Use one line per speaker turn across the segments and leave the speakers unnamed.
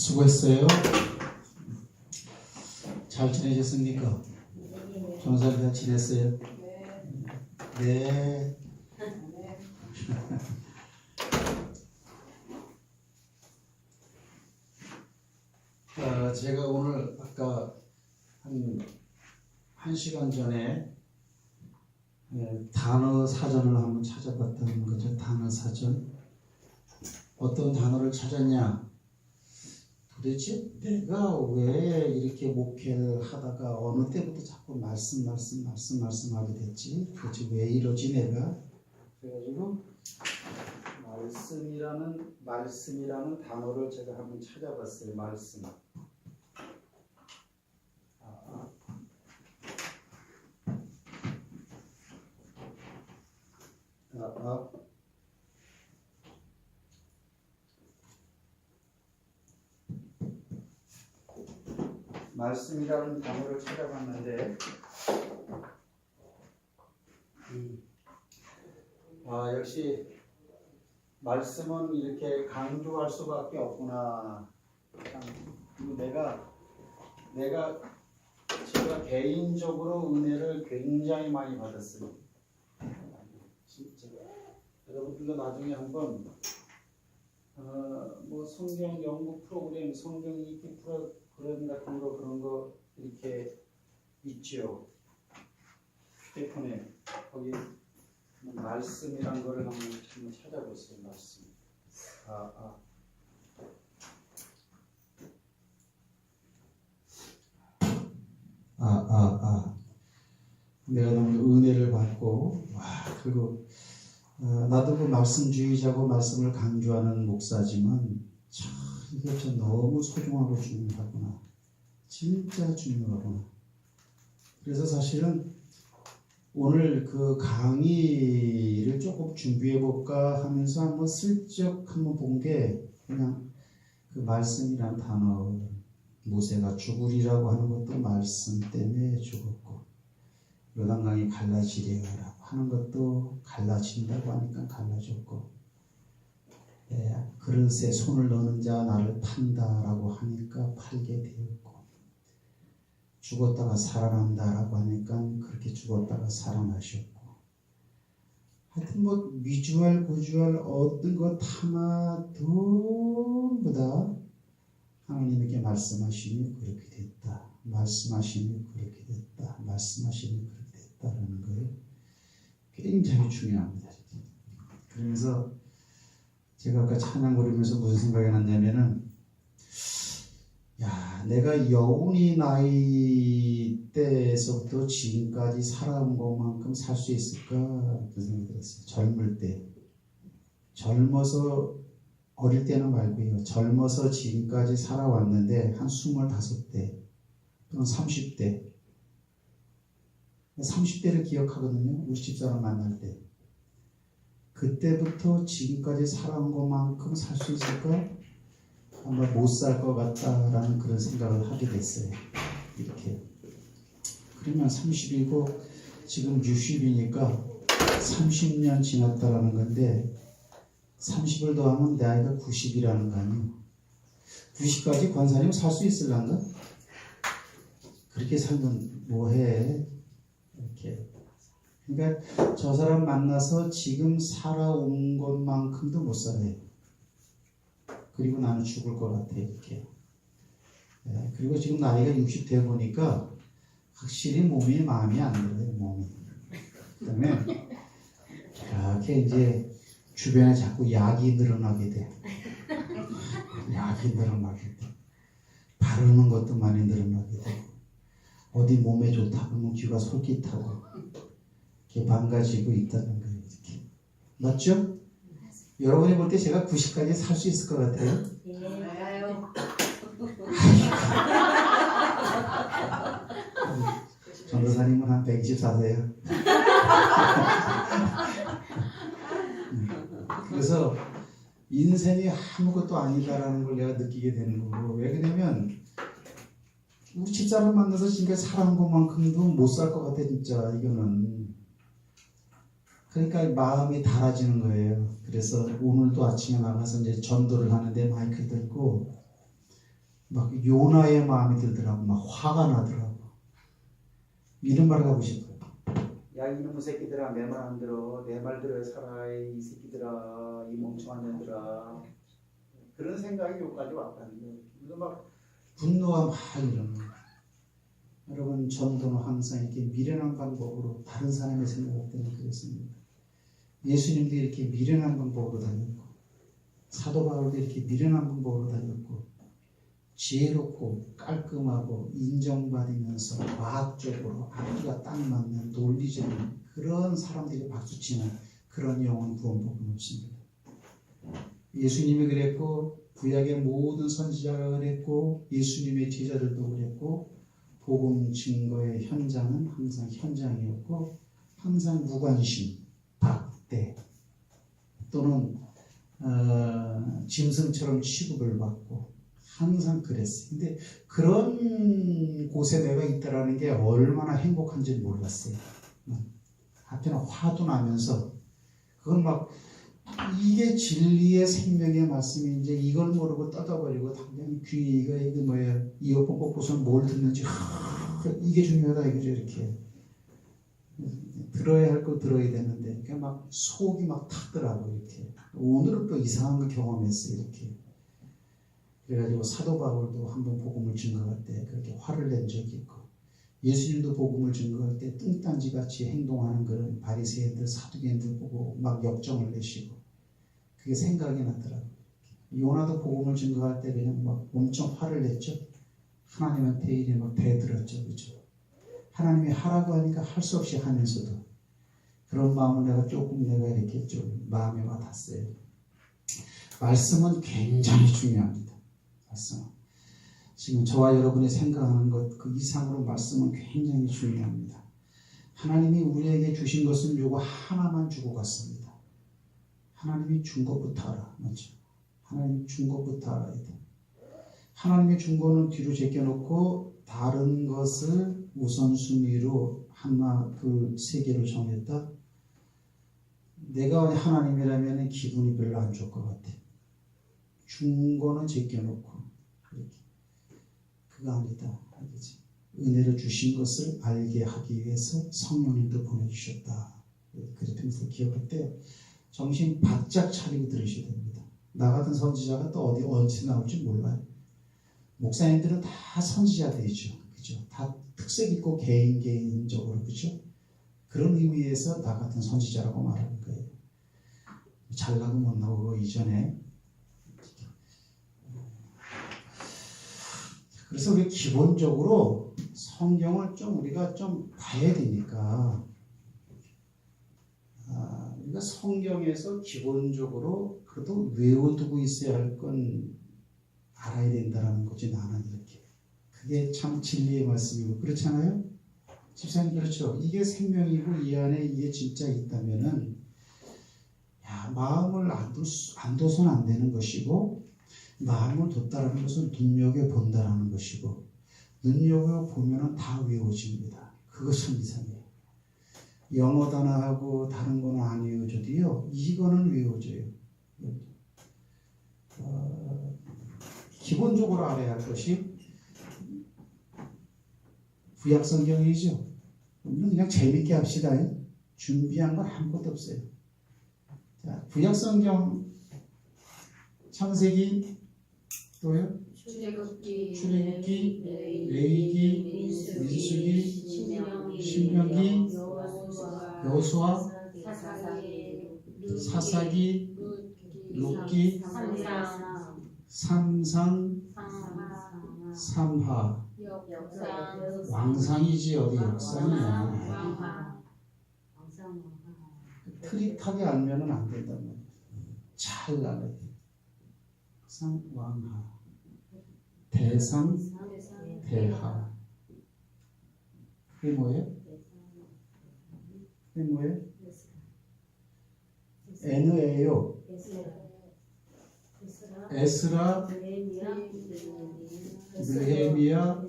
수고했어요. 잘 지내셨습니까? 정상 잘 지냈어요? 네. 제가 오늘 아까 한 시간 전에 단어 사전을 한번 찾아봤다는 거죠. 단어 사전. 어떤 단어를 찾았냐? 도대체 내가 왜 이렇게 목회를 하다가 어느 때부터 자꾸 말씀하게 됐지? 도대체 왜 이러지 내가? 그래가지고 말씀이라는 단어를 제가 한번 찾아봤어요. 말씀. 말씀이라는 단어를 찾아봤는데 역시 말씀은 이렇게 강조할 수밖에 없구나. 제가 개인적으로 은혜를 굉장히 많이 받았어요. 진짜 여러분들도 나중에 한번 뭐 성경 연구 프로그램, 성경 읽기 프로그램 같은 거 그런 거 이렇게 있죠. 휴대폰에 거기 말씀이란 거를 한번 찾아보세요. 말씀. 내가 너무 은혜를 받고 그리고 나도 그 말씀주의자고 말씀을 강조하는 목사지만 참 이게 참 너무 소중하고 중요하구나. 진짜 중요하구나. 그래서 사실은 오늘 그 강의를 조금 준비해 볼까 하면서 한번 슬쩍 한번 본 게 그냥 그 말씀이란 단어. 모세가 죽으리라고 하는 것도 말씀 때문에 죽었고, 요단강이 갈라지리라고 하는 것도 갈라진다고 하니까 갈라졌고, 그릇에 손을 넣는 자 나를 판다라고 하니까 팔게 되었고, 죽었다가 살아난다라고 하니까 그렇게 죽었다가 살아나셨고, 하여튼 뭐 미주알 고주알 어떤 것 하나 전부 다 하나님에게 말씀하시니 그렇게 됐다. 말씀하시니 그렇게 됐다. 말씀하시니 그렇게 됐다라는 거예요. 굉장히 중요합니다. 그래서 제가 아까 찬양 부르면서 무슨 생각이 났냐면은 내가 여운이 나이 때에서부터 지금까지 살아온 것만큼 살 수 있을까? 그런 생각이 들었어요. 젊을 때. 어릴 때는 말고요. 젊어서 지금까지 살아왔는데 한 25대 또는 30대 30대를 기억하거든요. 우리 집사람 만날 때. 그때부터 지금까지 살아온 것만큼 살 수 있을까? 아마 못 살 것 같다라는 그런 생각을 하게 됐어요. 이렇게. 그러면 30이고 지금 60이니까 30년 지났다라는 건데 30을 더하면 내 나이가 90이라는 거 아니에요. 90까지 권사님 살 수 있을란가? 그렇게 살면 뭐해? 이렇게. 그러니까 저 사람 만나서 지금 살아온 것만큼도 못 살아요. 그리고 나는 죽을 것 같아. 이렇게. 그리고 지금 나이가 60 돼 보니까 확실히 몸이 마음이 안 들어요. 몸이. 그다음에 이렇게 이제 주변에 자꾸 약이 늘어나게 돼. 약이 늘어나게 돼. 바르는 것도 많이 늘어나게 돼. 어디 몸에 좋다 그러면 귀가 솔깃하고 이렇게 망가지고 있다는 거예요. 이렇게. 맞죠? 여러분이 볼 때 제가 90까지 살 수 있을 것 같아요?
네, 알아요.
전도사님은 한 124세요. 그래서 인생이 아무것도 아니다라는 걸 내가 느끼게 되는 거고, 왜 그러냐면 우리 집사람 만나서 지금까지 살아온 것만큼도 못 살 것 같아. 진짜 이거는 그러니까 마음이 달아지는 거예요. 그래서 오늘도 아침에 나가서 이제 전도를 하는데 마이크 들고 막 요나의 마음이 들더라고. 막 화가 나더라고. 이런 말을 하고 싶어요. 야 이놈의 새끼들아 내 말 안 들어. 내 말 들어야 살아. 이 새끼들아 이 멍청한 년들아. 그런 생각이 여기까지 왔다는 거예요. 그래서 막 분노가 막 이러는 거예요. 여러분 전도는 항상 이렇게 미련한 방법으로 다른 사람의 생각을 때문에 그랬습니다. 예수님도 이렇게 미련한 방법으로 다녔고 사도 바울도 이렇게 미련한 방법으로 다녔고 지혜롭고 깔끔하고 인정받으면서 과학적으로 앞뒤가 딱 맞는 논리적인 그런 사람들이 박수치는 그런 영혼 구원복은 없습니다. 예수님이 그랬고 구약의 모든 선지자가 그랬고 예수님의 제자들도 그랬고 복음 증거의 현장은 항상 현장이었고 항상 무관심, 박대 또는 짐승처럼 취급을 받고 항상 그랬어요. 근데 그런 곳에 내가 있다라는 게 얼마나 행복한지 몰랐어요. 한편 화도 나면서 그건 막 이게 진리의 생명의 말씀인지 이걸 모르고 떠져버리고 당장 귀가 이게 뭐야 이어폰 꽂고선 뭘 듣는지 이게 중요하다 이거죠. 이렇게 들어야 할 거 들어야 되는데 그러니까 막 속이 막 타더라고. 이렇게 오늘은 또 이상한 거 경험했어요. 이렇게 그래가지고 사도 바울도 한번 복음을 증거할 때 그렇게 화를 낸 적이 있고 예수님도 복음을 증거할 때 뚱딴지같이 행동하는 그런 바리새인들 사두개인들 보고 막 역정을 내시고 그게 생각이 나더라고요. 요나도 복음을 증거할 때 그냥 막 엄청 화를 냈죠. 하나님한테 이래 막 대들었죠. 그죠? 하나님이 하라고 하니까 할 수 없이 하면서도 그런 마음을 내가 이렇게 좀 마음에 와닿았어요. 말씀은 굉장히 중요합니다. 말씀. 지금 저와 여러분이 생각하는 것 그 이상으로 말씀은 굉장히 중요합니다. 하나님이 우리에게 주신 것은 요거 하나만 주고 갔습니다. 하나님이 준 것부터 알아. 맞죠? 하나님이 준 것부터 알아야 돼. 하나님이 준 거는 뒤로 제껴놓고 다른 것을 우선순위로 하나, 둘, 세 개로 정했다. 내가 하나님이라면 기분이 별로 안 좋을 것 같아. 준 거는 제껴놓고 그렇게. 그거 아니다. 알겠지? 은혜로 주신 것을 알게 하기 위해서 성령님도 보내주셨다. 그랬면서 기억할 때 정신 바짝 차리고 들으셔야 됩니다. 나 같은 선지자가 또 어디서 나올지 몰라요. 목사님들은 다 선지자들이죠. 그죠? 다 특색 있고 개인적으로 그죠? 그런 의미에서 나 같은 선지자라고 말하는 거예요. 잘나고 못나고 이전에. 그래서 우리 기본적으로 성경을 좀 우리가 좀 봐야 되니까 우리가 성경에서 기본적으로 그래도 외워두고 있어야 할 건 알아야 된다는 거지. 나는 이렇게 그게 참 진리의 말씀이고 그렇잖아요. 집사님 그렇죠. 이게 생명이고 이 안에 이게 진짜 있다면은 마음을 안 둬서는 안 되는 것이고 마음을 뒀다는 것은 눈여겨본다는 것이고 눈여겨보면 다 외워집니다. 그것은 이상해요. 영어 단어하고 다른 거는 안 외워져도요. 이거는 외워져요. 기본적으로 알아야 할 것이 구약성경이죠. 그냥 재밌게 합시다. 준비한 건 아무것도 없어요. 자, 구약성경 창세기 또요? 출애굽기, 레위기, 민수기, 신명기, 여호수아, 사사기, 룻기, 삼상, 삼하. 왕상이지 어디 역상이야. 트릿하게 알면은 안 된단 말이야. 잘 알아야 돼. 상, 왕하, 대상, 대하. 그게 뭐예요? 그게 뭐예요? N예요. 에스라, 느헤미야,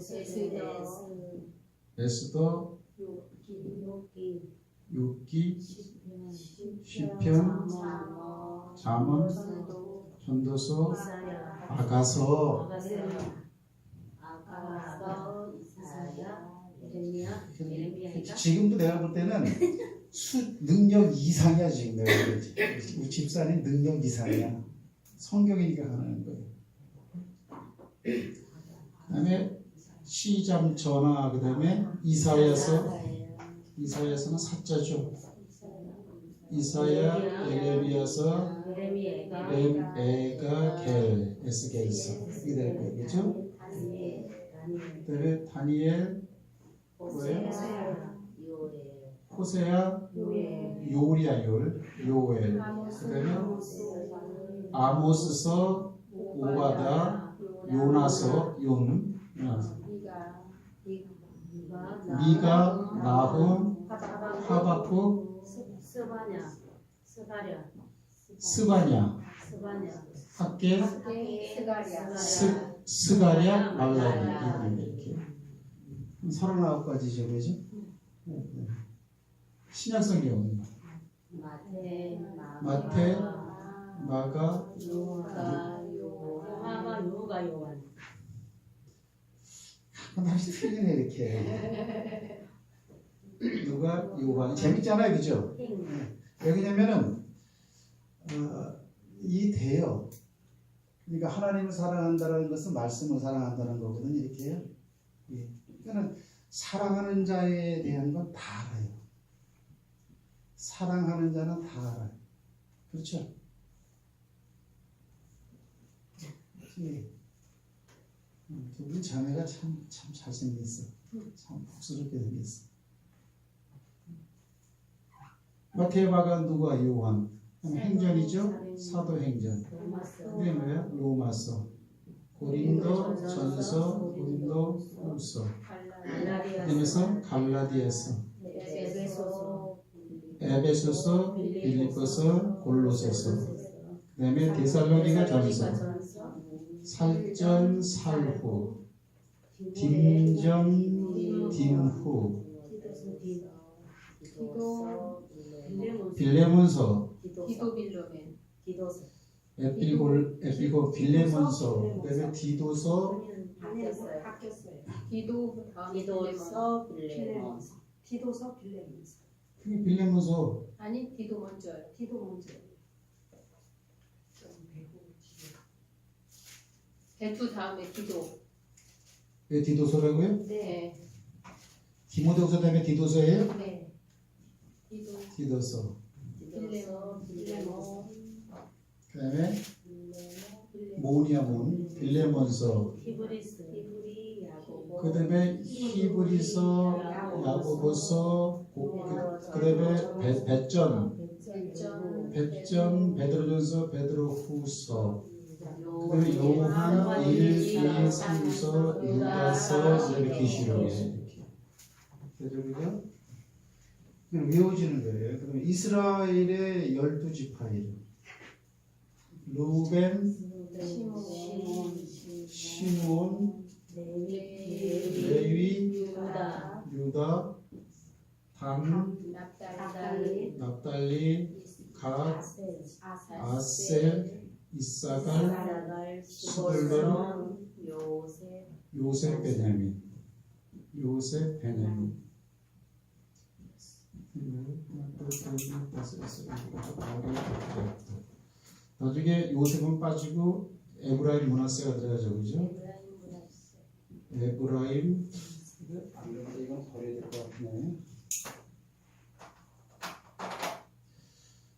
에스더, 욥기, 시편, 잠언, 전도서, 아가서.
아가, 이사야, 예레미야인가?
지금도 내가 볼 때는 능력 이상이야. 지금 내가 볼 때. 우리 집사님 능력 이상이야. 성경이니까 가능한 거예요. 그 다음에 시잠 전화, 그 다음에 이사야서는 사자죠. 이사야, 예레미야서, 에가, 겔, 에스겔서 이게 될 거예요. 그렇죠? 그 다음에 다니엘, 뭐예요? 호세야, 요리야, 요엘. 그 다음에 아모스서, 오바다, 요나서, 미가, 나훔, 하박국, 스바냐, 학계, 스가랴, 말라기 이렇게 39가지죠, 그죠? 신약성경 마태, 마가,
요한.
다시 틀리네 이렇게. 누가 요한 재밌잖아요, 그죠? 왜냐면은 이 돼요. 그러니까 하나님을 사랑한다는 것은 말씀을 사랑한다는 거거든요. 이렇게요. 예. 그러니까 사랑하는 자에 대한 건 다 알아요. 사랑하는 자는 다 알아요. 그렇죠? 예. 우리 자매가 참 잘생겼어. 참 복스럽게 생겼어. 마태마가 누가 요한? 행전이죠? 사도행전. 그게 뭐야? 로마서, 고린도 전서, 고린도 후서, 그다음에서 갈라디아서, 에베소서, 빌립보서, 골로새서, 그다음에 데살로니가 전서, 살전, 살후, 딤전, 딤후, 빌레몬서, 에필고 빌레몬서, 그다음에 디도서, 빌레몬서.
아니 디도 먼저요. 대투 다음에 디도.
왜 디도서라고요?
네.
디모데후서 다음에 디도서예요?
네.
디도서.
빌레몬.
그다음에 모니아 몬, 빌레몬서. 그다음에 히브리서, 야고보서, 그다음에 배전, 베드로전서, 베드로후서. 그다음에 요한 1, 2, 3서, 유다서, 그다음에 계시록이에요. 그죠? 그냥 외워지는 거예요. 그러면 이스라엘의 12지파예요. 루벤, 시몬, 레위, 유다, 단, 납달리, 갓, 아셀, 이사갈, 스불론, 요셉, 베냐민. 나중에 요셉은 빠지고 에브라임 므낫세가 들어가죠, 그죠? 에브라임. 안 되는데 이건 버려야 될 것 같네.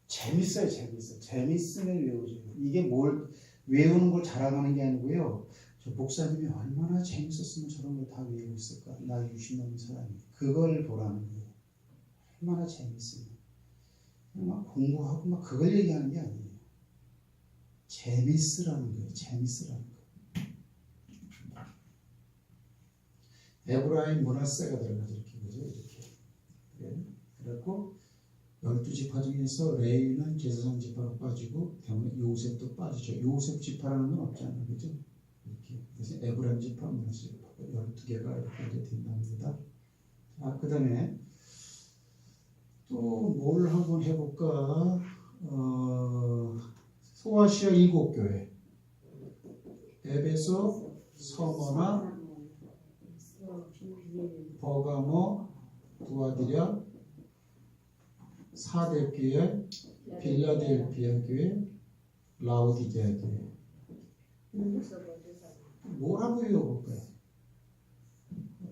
재밌어요. 재밌으면 외우죠. 이게 뭘 외우는 걸 자랑하는 게 아니고요. 저 목사님이 얼마나 재밌었으면 저런 걸 다 외우고 있을까? 나 60년 사람이 그걸 보라는 거예요. 얼마나 재밌으면 막 공부하고 막 그걸 얘기하는 게 아니에요. 재밌으라는 거예요. 재밌으라는 거. 에브라임 므낫세가 들어가죠. 이렇게 그죠? 이렇게. 그래. 그래갖고 12지파 중에서 레위는 제사장 지파로 빠지고 때문에 요셉도 빠지죠. 요셉 지파라는 건 없잖아요. 그죠? 이렇게. 그래서 에브라임 지파, 므낫세 지파 12개가 이렇게 된답니다. 자, 그 다음에 또 뭘 한번 해볼까? 소아시아 7교회, 에베소, 서머나, 버가모, 두아디랴, 사대 교회, 빌라델피아 교회, 라오디게아 교회. 뭐라고 읽어볼까요?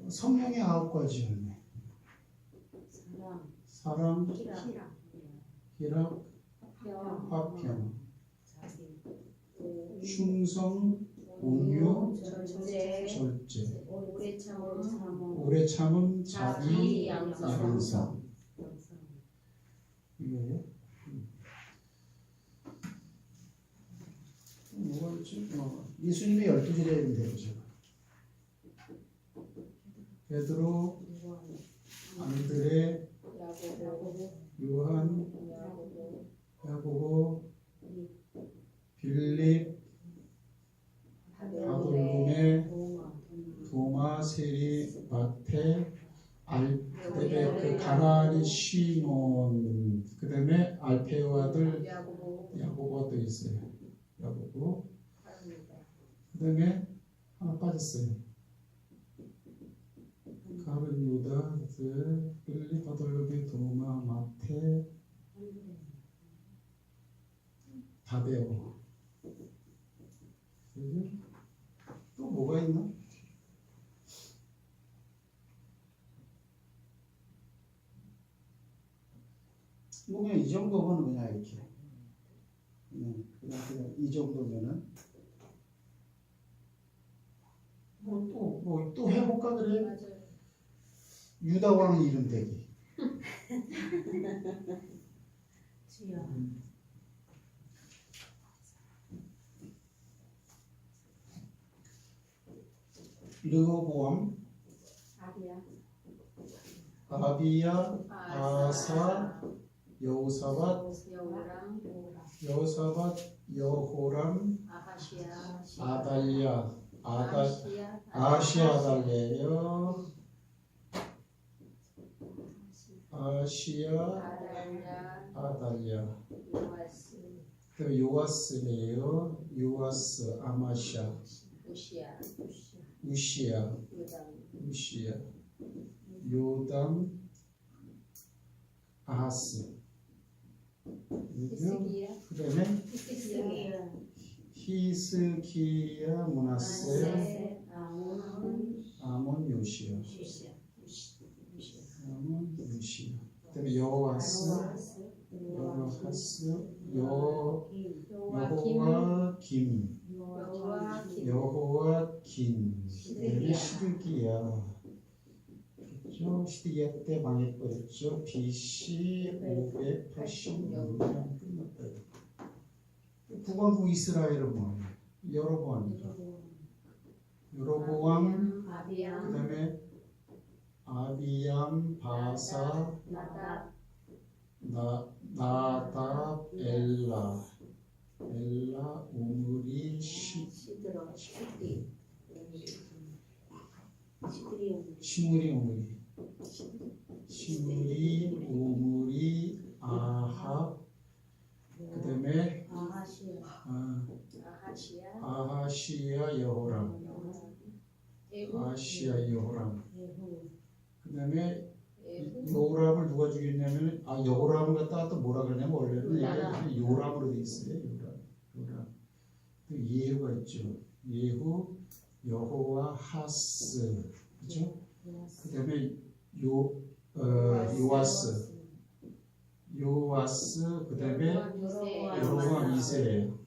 성령의 9가지 열매. 사랑, 희락, 화평, 충성, 온유, 절제, 오래 참음, 자비, 양상. 이거예요? 뭐가 있지? 예수님의 12지례는 되죠. 베드로, 안드레, 요한, 야고보, 빌립, 바돌로메, 도마, 세리, 마태, 그다음에 그 가나안의 시몬, 그다음에 알페오 아들 야고보도 있어요. 야고보. 그다음에 하나 빠졌어요. 가룟, 유다, 빌립, 바돌로메, 도마, 마태, 다데오. 그죠? 또 뭐가 있나? 뭐 그냥 이 정도면 그냥 이렇게 그냥 이 정도면은 뭐 또 해볼까 그래?
맞아요.
유다 왕 이름 대기. 르호보암, 아비야, 아사, 여호사밧, 여호람, 아달랴, 아시아 아달랴요, 아시아 아달랴. 그 요아스네요. 요아스, 아마샤, 우시야, 요담, 아하스. 그다음에 히스기야, 문하세, 아몬, 요시야. 아몬, 요시야. 그다음에 여호와스, 여호와김, 그다음에 시드기야. 그렇죠? 시드기야 때 망해버렸죠. BC 586년 끝났다. 북왕국 이스라엘은 뭐예요? 여로보암이죠. 여로보암, 그다음에 아비얌, 바사, 나답, 엘라, 오므리, 시므리, 오므리, 아합, 그다음에 아하시야, 여호람, 그다음에 여호람을 누가 죽였냐면 여호람을 갖다가 또 뭐라 그러냐면 원래는 요람으로 돼 있어요. 요람. 또 예후가 있죠. 예후, 여호와, 하스, 그렇죠? 그다음에 요아스, 그다음에 여로보암 2세예요.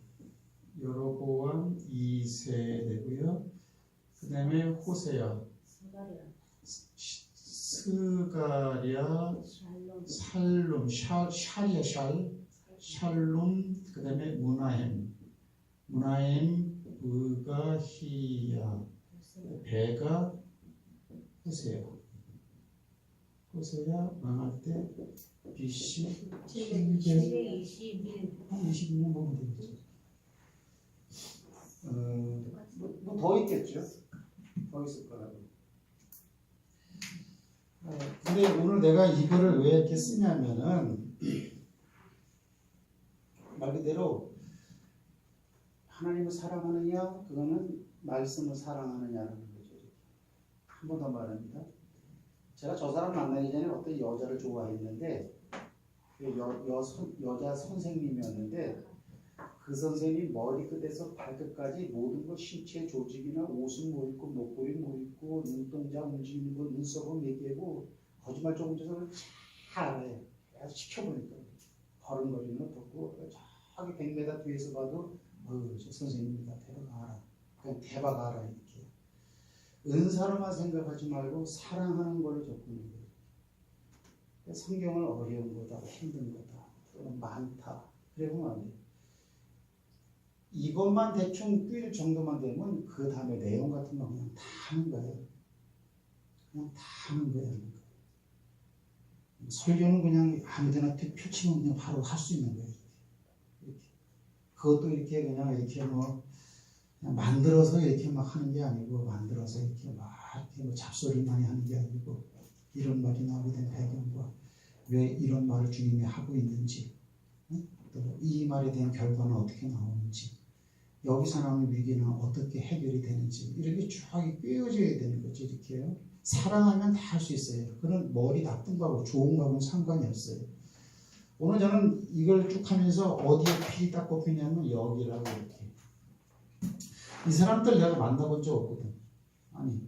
여로보암 2세 되고요. 그다음에 호세야, 스가랴, 살룸, 샬룸, 그다음에 무나임, 의가, 히야, 배가, 호세야 망할 때 BC 722년 보면 되겠죠. 뭐 더 있겠죠. 더 있을 거라고. 근데 오늘 내가 이거를 왜 이렇게 쓰냐면은 말 그대로 하나님을 사랑하느냐, 그거는 말씀을 사랑하느냐라는 거죠. 한 번 더 말합니다. 제가 저 사람 만나기 전에 어떤 여자를 좋아했는데 여자 선생님이었는데 그 선생님 머리끝에서 발끝까지 모든 것 신체 조직이나 옷은 뭐 입고 목걸이 뭐 입고 눈동자 움직이는 거 눈썹은 몇 개고 거짓말 조금 져서 다 알아요. 계속 시켜보니까 걸음걸이는 어떻고 저기 100m 뒤에서 봐도 저 선생님이다 대박 알아. 그냥 대박 알아 이렇게. 은사로만 생각하지 말고 사랑하는 걸로 접근해야 돼요. 성경을 어려운 거다, 힘든 거다, 또는 많다. 그래 보면 안 돼요. 이것만 대충 꿰일 정도만 되면 그 다음에 내용 같은 거 그냥 다 하는 거예요. 그냥 다 하는 거예요. 설교는 그냥 아무데나 펼치면 그냥 바로 할 수 있는 거예요. 이렇게. 그것도 이렇게 그냥 이렇게 뭐 그냥 만들어서 이렇게 막 하는 게 아니고 만들어서 이렇게 막 이렇게 뭐 잡소리 많이 하는 게 아니고 이런 말이 나오게 된 배경과 왜 이런 말을 주님이 하고 있는지 또 이 말에 대한 결과는 어떻게 나오는지 여기서 나오는 위기는 어떻게 해결이 되는지 이렇게 쭉 꿰어져야 되는 거죠. 이렇게요. 사랑하면 다 할 수 있어요. 그런 머리 나쁜 거하고 좋은 거하고는 상관이 없어요. 오늘 저는 이걸 쭉 하면서 어디에 필이 딱 꼽히냐면 여기라고 이렇게. 이 사람들 내가 만나본 적 없거든. 아니,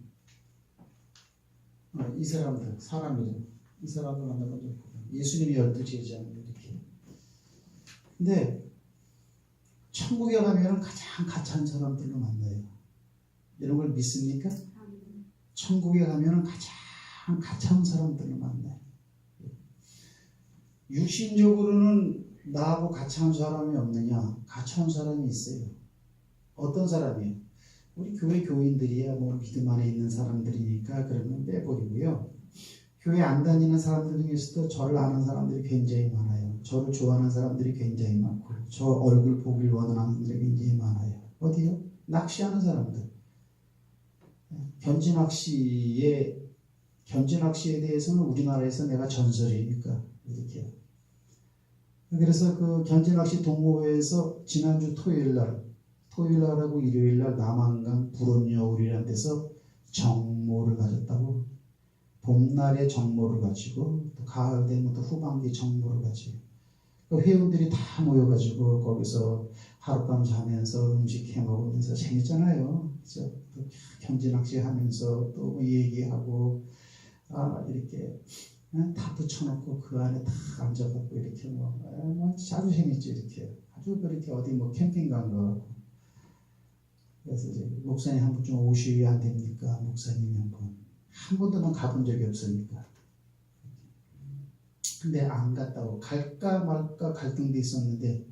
이 사람들 사람이죠. 이 사람들 만나본 적 없거든. 예수님이 12제자인데 이렇게. 근데 천국에 가면은 가장 가찬 사람들로 만나요. 이런 걸 믿습니까? 천국에 가면은 가장 가찬 사람들로 만나요. 육신적으로는 나하고 가찬 사람이 없느냐? 가찬 사람이 있어요. 어떤 사람이에요? 우리 교회 교인들이야 뭐 믿음 안에 있는 사람들이니까 그러면 빼버리고요. 교회 안 다니는 사람들 중에서도 저를 아는 사람들이 굉장히 많아요. 저를 좋아하는 사람들이 굉장히 많고 저 얼굴 보길 원하는 사람들이 굉장히 많아요. 어디요? 낚시하는 사람들. 견지낚시에 대해서는 우리나라에서 내가 전설이니까 이렇게. 그래서 그 견지낚시 동호회에서 지난주 토요일날하고 일요일날 남한강 불온여울이라는 데서 정모를 가졌다고. 봄날에 정모를 가지고 또 가을 되면 또 후반기 정모를 가지고 그 회원들이 다 모여가지고 거기서 하룻밤 자면서 음식 해 먹으면서 재밌잖아요. 그래서 또 경지낚시 하면서 또 얘기하고 이렇게 다 붙여놓고 그 안에 다 앉아갖고 이렇게 아주 재밌죠. 이렇게 아주 그렇게 어디 뭐 캠핑 간 거 같고. 그래서 이제 목사님 한 번 좀 오셔야 안 됩니까? 목사님이 한 번도 난 가본 적이 없으니까. 근데 안 갔다고 갈까 말까 갈등도 있었는데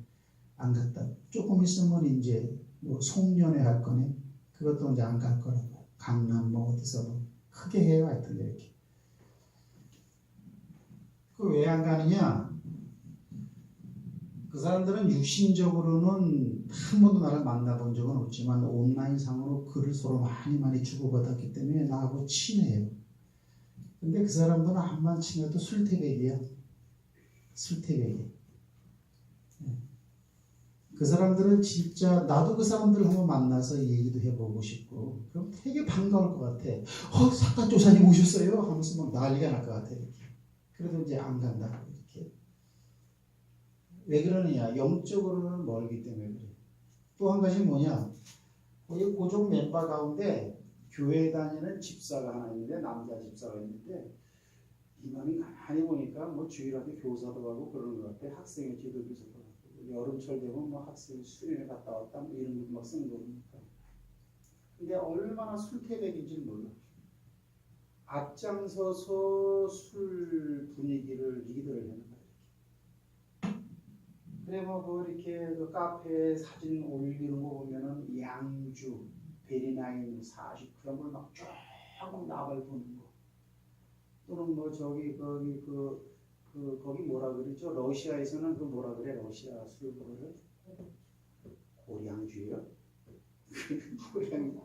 안 갔다. 조금 있으면 이제 뭐 송년회 할 거네. 그것도 이제 안 갈 거라고. 강남 뭐 어디서 뭐 크게 해요. 하여튼 이렇게. 그 왜 안 가느냐? 그 사람들은 육신적으로는 한 번도 나를 만나본 적은 없지만 온라인상으로 글을 서로 많이 주고받았기 때문에 나하고 친해요. 근데 그 사람들은 한번 친해도 술태백이야. 술태백이. 그 사람들은 진짜 나도 그 사람들을 한번 만나서 얘기도 해보고 싶고 그럼 되게 반가울 것 같아. 사과조사님 오셨어요? 하면서 막 난리가 날 것 같아. 이렇게. 그래도 이제 안 간다고 이렇게. 왜 그러느냐? 영적으로는 멀기 때문에 그래. 또 한 가지 뭐냐? 거기 고종 멤버 가운데 교회 다니는 집사가 하나 있는데 남자 집사가 있는데 이놈이 가만히 보니까 뭐 주일학교 교사도 하고 그러는 것 같아. 학생의 지도교사도 하고 여름철 되면 뭐 학생 수련회 갔다 왔다 뭐 이런 것도 막 쓰는 거 보니까. 근데 얼마나 술태백인지 몰라. 앞장서서 술 분위기를 리드를 하는 거야. 그래 뭐 이렇게 그 카페에 사진 올리는 거 보면은 양주, 베리나인 40 그런 걸 막 쫙 나발 부는 거. 또는 뭐 저기 거기 뭐라 그러죠? 러시아에서는 그 뭐라 그래? 러시아 술 그거를 고량주예요? 고량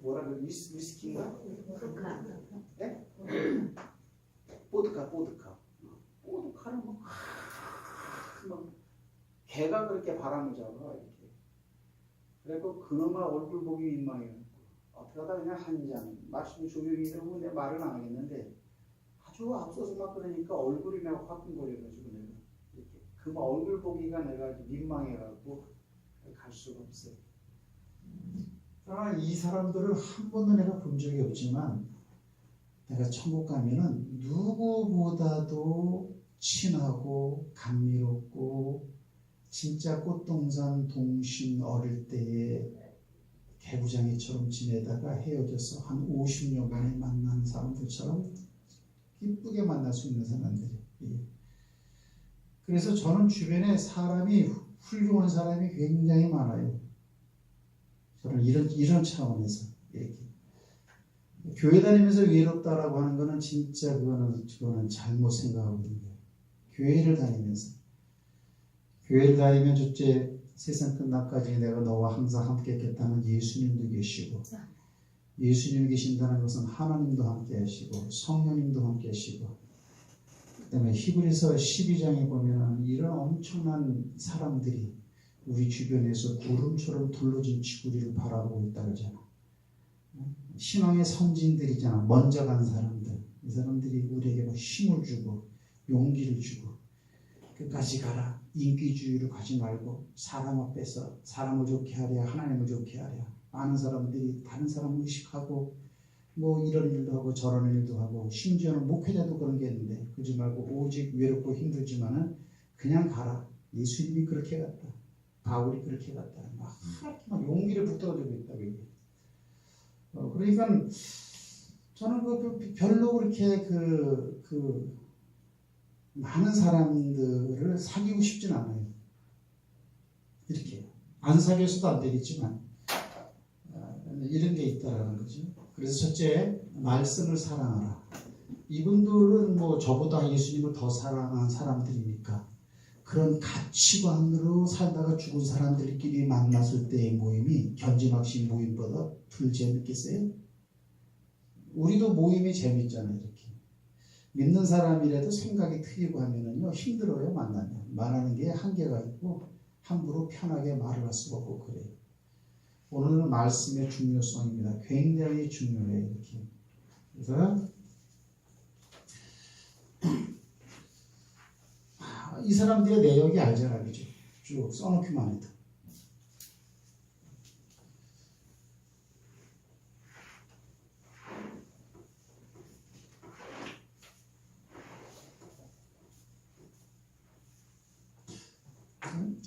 뭐라 그래? 위스키인가? 네? 보드카는 뭐 개가 그렇게 바람을 잡아 이렇게. 그래서 그놈아 얼굴 보기 민망해요. 그러다 그냥 한 장 말씀이 조용히 들으면 내 말은 안 하겠는데 아주 앞서서 막 그러니까 얼굴이 내가 화끈거려가지고 내가 이렇게 그 얼굴 보기가 내가 민망해가지고 갈 수가 없어요. 그러나 이 사람들을 한 번도 내가 본 적이 없지만 내가 천국 가면은 누구보다도 친하고 감미롭고 진짜 꽃동산 동신 어릴 때에 개구장이처럼 지내다가 헤어져서 한 50년 만에 만나는 사람들처럼 이쁘게 만날 수 있는 사람들이. 그래서 저는 주변에 사람이 훌륭한 사람이 굉장히 많아요. 저는 이런 차원에서 이렇게 교회 다니면서 외롭다라고 하는 거는 진짜 그거는 잘못 생각하고 있는 거예요. 교회를 다니면 첫째 세상 끝날까지 내가 너와 항상 함께 했겠다는 예수님도 계시고 예수님이 계신다는 것은 하나님도 함께 하시고 성령님도 함께 하시고 그다음에 히브리서 12장에 보면 이런 엄청난 사람들이 우리 주변에서 구름처럼 둘러진 지구리를 바라보고 있다 그러잖아. 신앙의 선진들이잖아. 먼저 간 사람들. 이 사람들이 우리에게 뭐 힘을 주고 용기를 주고 끝까지 가라. 인기주의로 가지 말고 사람 앞에서 사람을 좋게 하랴 하나님을 좋게 하랴. 많은 사람들이 다른 사람을 의식하고 뭐 이런 일도 하고 저런 일도 하고 심지어는 목회자도 그런 게 있는데 그러지 말고 오직 외롭고 힘들지만은 그냥 가라. 예수님이 그렇게 갔다. 바울이 그렇게 갔다. 막 용기를 북돋아주고 있다. 그러니까 저는 별로 그렇게 많은 사람들을 사귀고 싶진 않아요. 이렇게 안 사귀어서도 안 되겠지만 이런 게 있다라는 거죠. 그래서 첫째 말씀을 사랑하라. 이분들은 뭐 저보다 예수님을 더 사랑한 사람들이니까 그런 가치관으로 살다가 죽은 사람들끼리 만났을 때의 모임이 견지막식 모임보다 덜 재밌겠어요? 우리도 모임이 재밌잖아요. 이렇게 믿는 사람이라도 생각이 틀리고 하면은요 힘들어요. 만나면 말하는 게 한계가 있고 함부로 편하게 말을 할 수가 없고 그래요. 오늘은 말씀의 중요성입니다. 굉장히 중요해요. 이렇게 그래서 이 사람들의 내역이 알잖아, 그죠? 쭉 써놓기만 해도.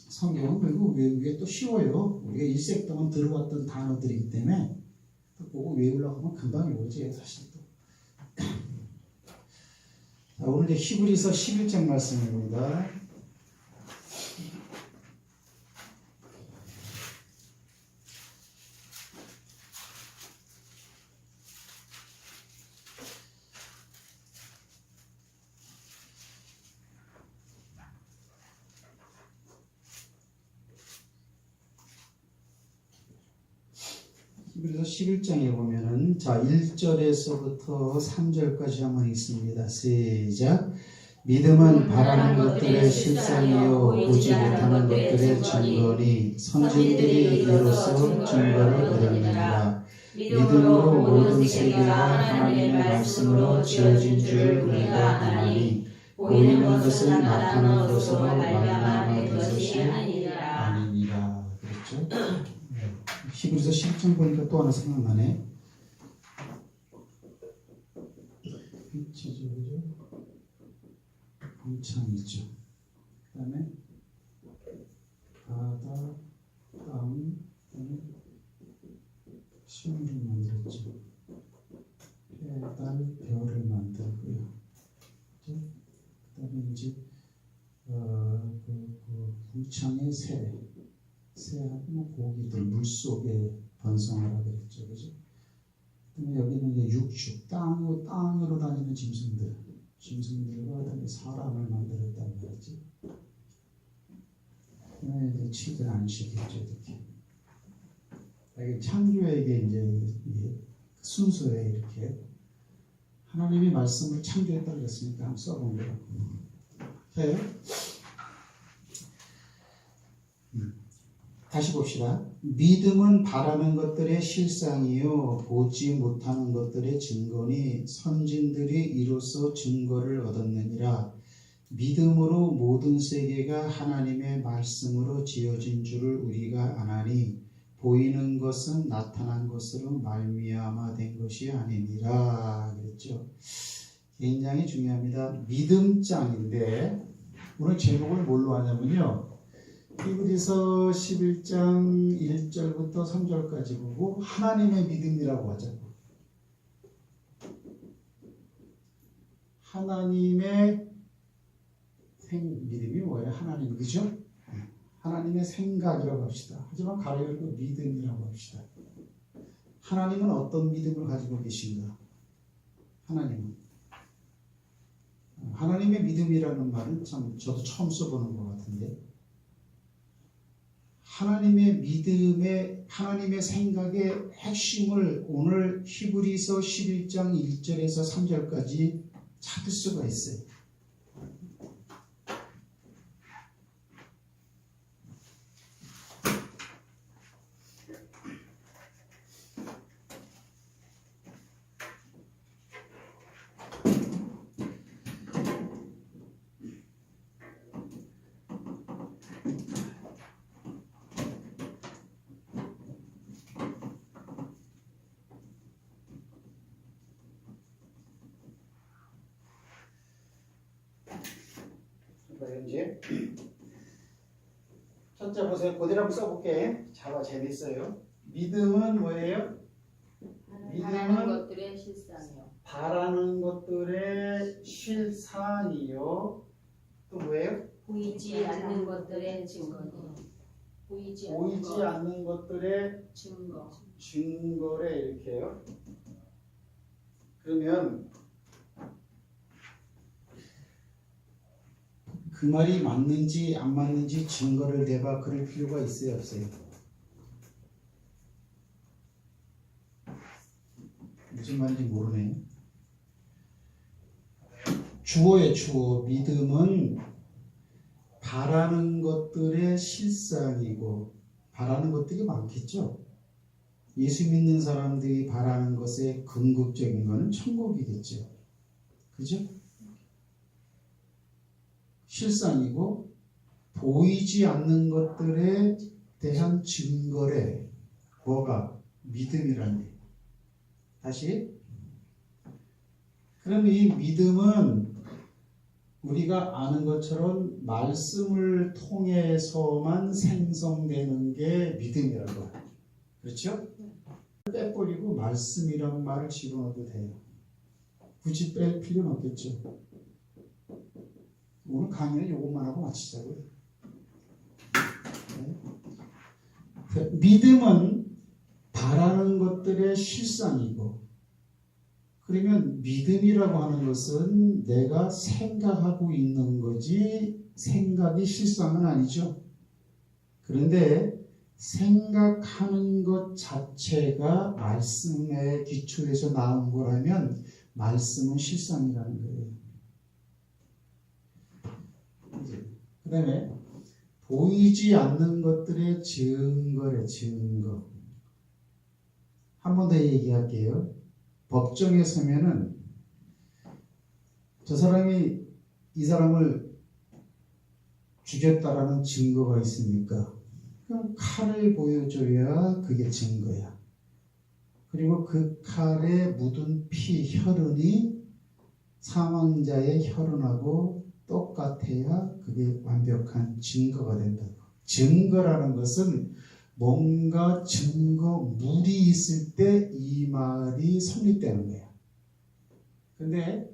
성경은 그리고 외우기에 또 쉬워요. 우리가 일생 동안 들어왔던 단어들이기 때문에 그거 외우려고 하면 금방 외우지 사실 또. 자, 오늘 이제 히브리서 11장 말씀입니다. 히브리서 11장에 보면은 자 1절에서부터 3절까지 한번 있습니다. 시작. 믿음은 바라는 것들의 실상이요 보지 못하는 것들의 증거니 선진들이 이로써 증거를 얻었느니라. 믿음으로 모든 세계가 하나님의 말씀으로 지어진 줄 우리가 아나니 보이는 것은 나타난 것으로 말미암아 된 것이 아니니라. 그렇죠? 히브리서 10장 보니까 또 하나 생각나네. 빛이죠, 그죠? 방창이죠. 그 다음에 바다, 땅, 시험을 만들었죠. 해달, 별을 만들고요. 그죠? 그 다음에 이제 궁창의 새하고 고기들 물속에 번성하라 그랬죠, 그죠? 그다음에 여기는 이제 육축 땅으로 다니는 짐승들과 그다음에 사람을 만들었단 말이지. 이제 7절 안식이죠, 이렇게. 이게 창조에게 이제 순서에 이렇게 하나님이 말씀을 창조했다 그랬으니까 한번 써본 거예요. 해요? 다시 봅시다. 믿음은 바라는 것들의 실상이요 보지 못하는 것들의 증거니 선진들이 이로써 증거를 얻었느니라. 믿음으로 모든 세계가 하나님의 말씀으로 지어진 줄을 우리가 아나니 보이는 것은 나타난 것으로 말미암아 된 것이 아니니라 그랬죠. 굉장히 중요합니다. 믿음장인데 오늘 제목을 뭘로 하냐면요. 히브리서 11장 1절부터 3절까지 보고 하나님의 믿음이라고 하자고. 하나님의 믿음이 뭐예요? 하나님, 그죠? 하나님의 생각이라고 합시다. 하지만 가로 열고 믿음이라고 합시다. 하나님은 어떤 믿음을 가지고 계신가? 하나님의 믿음이라는 말은 참 저도 처음 써보는 것 같은데 하나님의 믿음의 하나님의 생각의 핵심을 오늘 히브리서 11장 1절에서 3절까지 찾을 수가 있어요. 이제 첫째 보세요. 그대로 한번 써볼게. 자가 재밌어요. 믿음은 뭐예요?
바라는 것들의 실상이요.
바라는 것들의 실상이요. 또 뭐예요?
보이지 않는 것들의 증거니.
보이지
않는 것들의 증거래 이렇게요. 그러면 그 말이 맞는지 안 맞는지 증거를 대봐 그럴 필요가 있어요, 없어요? 무슨 말인지 모르네요. 주어의 주어. 믿음은 바라는 것들의 실상이고 바라는 것들이 많겠죠. 예수 믿는 사람들이 바라는 것의 궁극적인 것은 천국이겠죠. 그죠? 실상이고 보이지 않는 것들에 대한 증거래. 뭐가? 믿음이라는 게. 다시. 그럼 이 믿음은 우리가 아는 것처럼 말씀을 통해서만 생성되는 게 믿음이라고 해요. 그렇죠? 빼버리고 말씀이란 말을 집어넣어도 돼요. 굳이 뺄 필요는 없겠죠. 오늘 강의는 이것만 하고 마치자고요. 네. 믿음은 바라는 것들의 실상이고, 그러면 믿음이라고 하는 것은 내가 생각하고 있는 거지 생각이 실상은 아니죠. 그런데 생각하는 것 자체가 말씀에 기초해서 나온 거라면 말씀은 실상이라는 거예요. 그 다음에 보이지 않는 것들의 증거래. 증거. 한 번 더 얘기할게요. 법정에 서면은 저 사람이 이 사람을 죽였다라는 증거가 있습니까? 그럼 칼을 보여줘야 그게 증거야. 그리고 그 칼에 묻은 피, 혈흔이 사망자의 혈흔하고 똑같아야 그게 완벽한 증거가 된다고. 증거라는 것은 뭔가 증거물이 있을 때 이 말이 성립되는 거야. 근데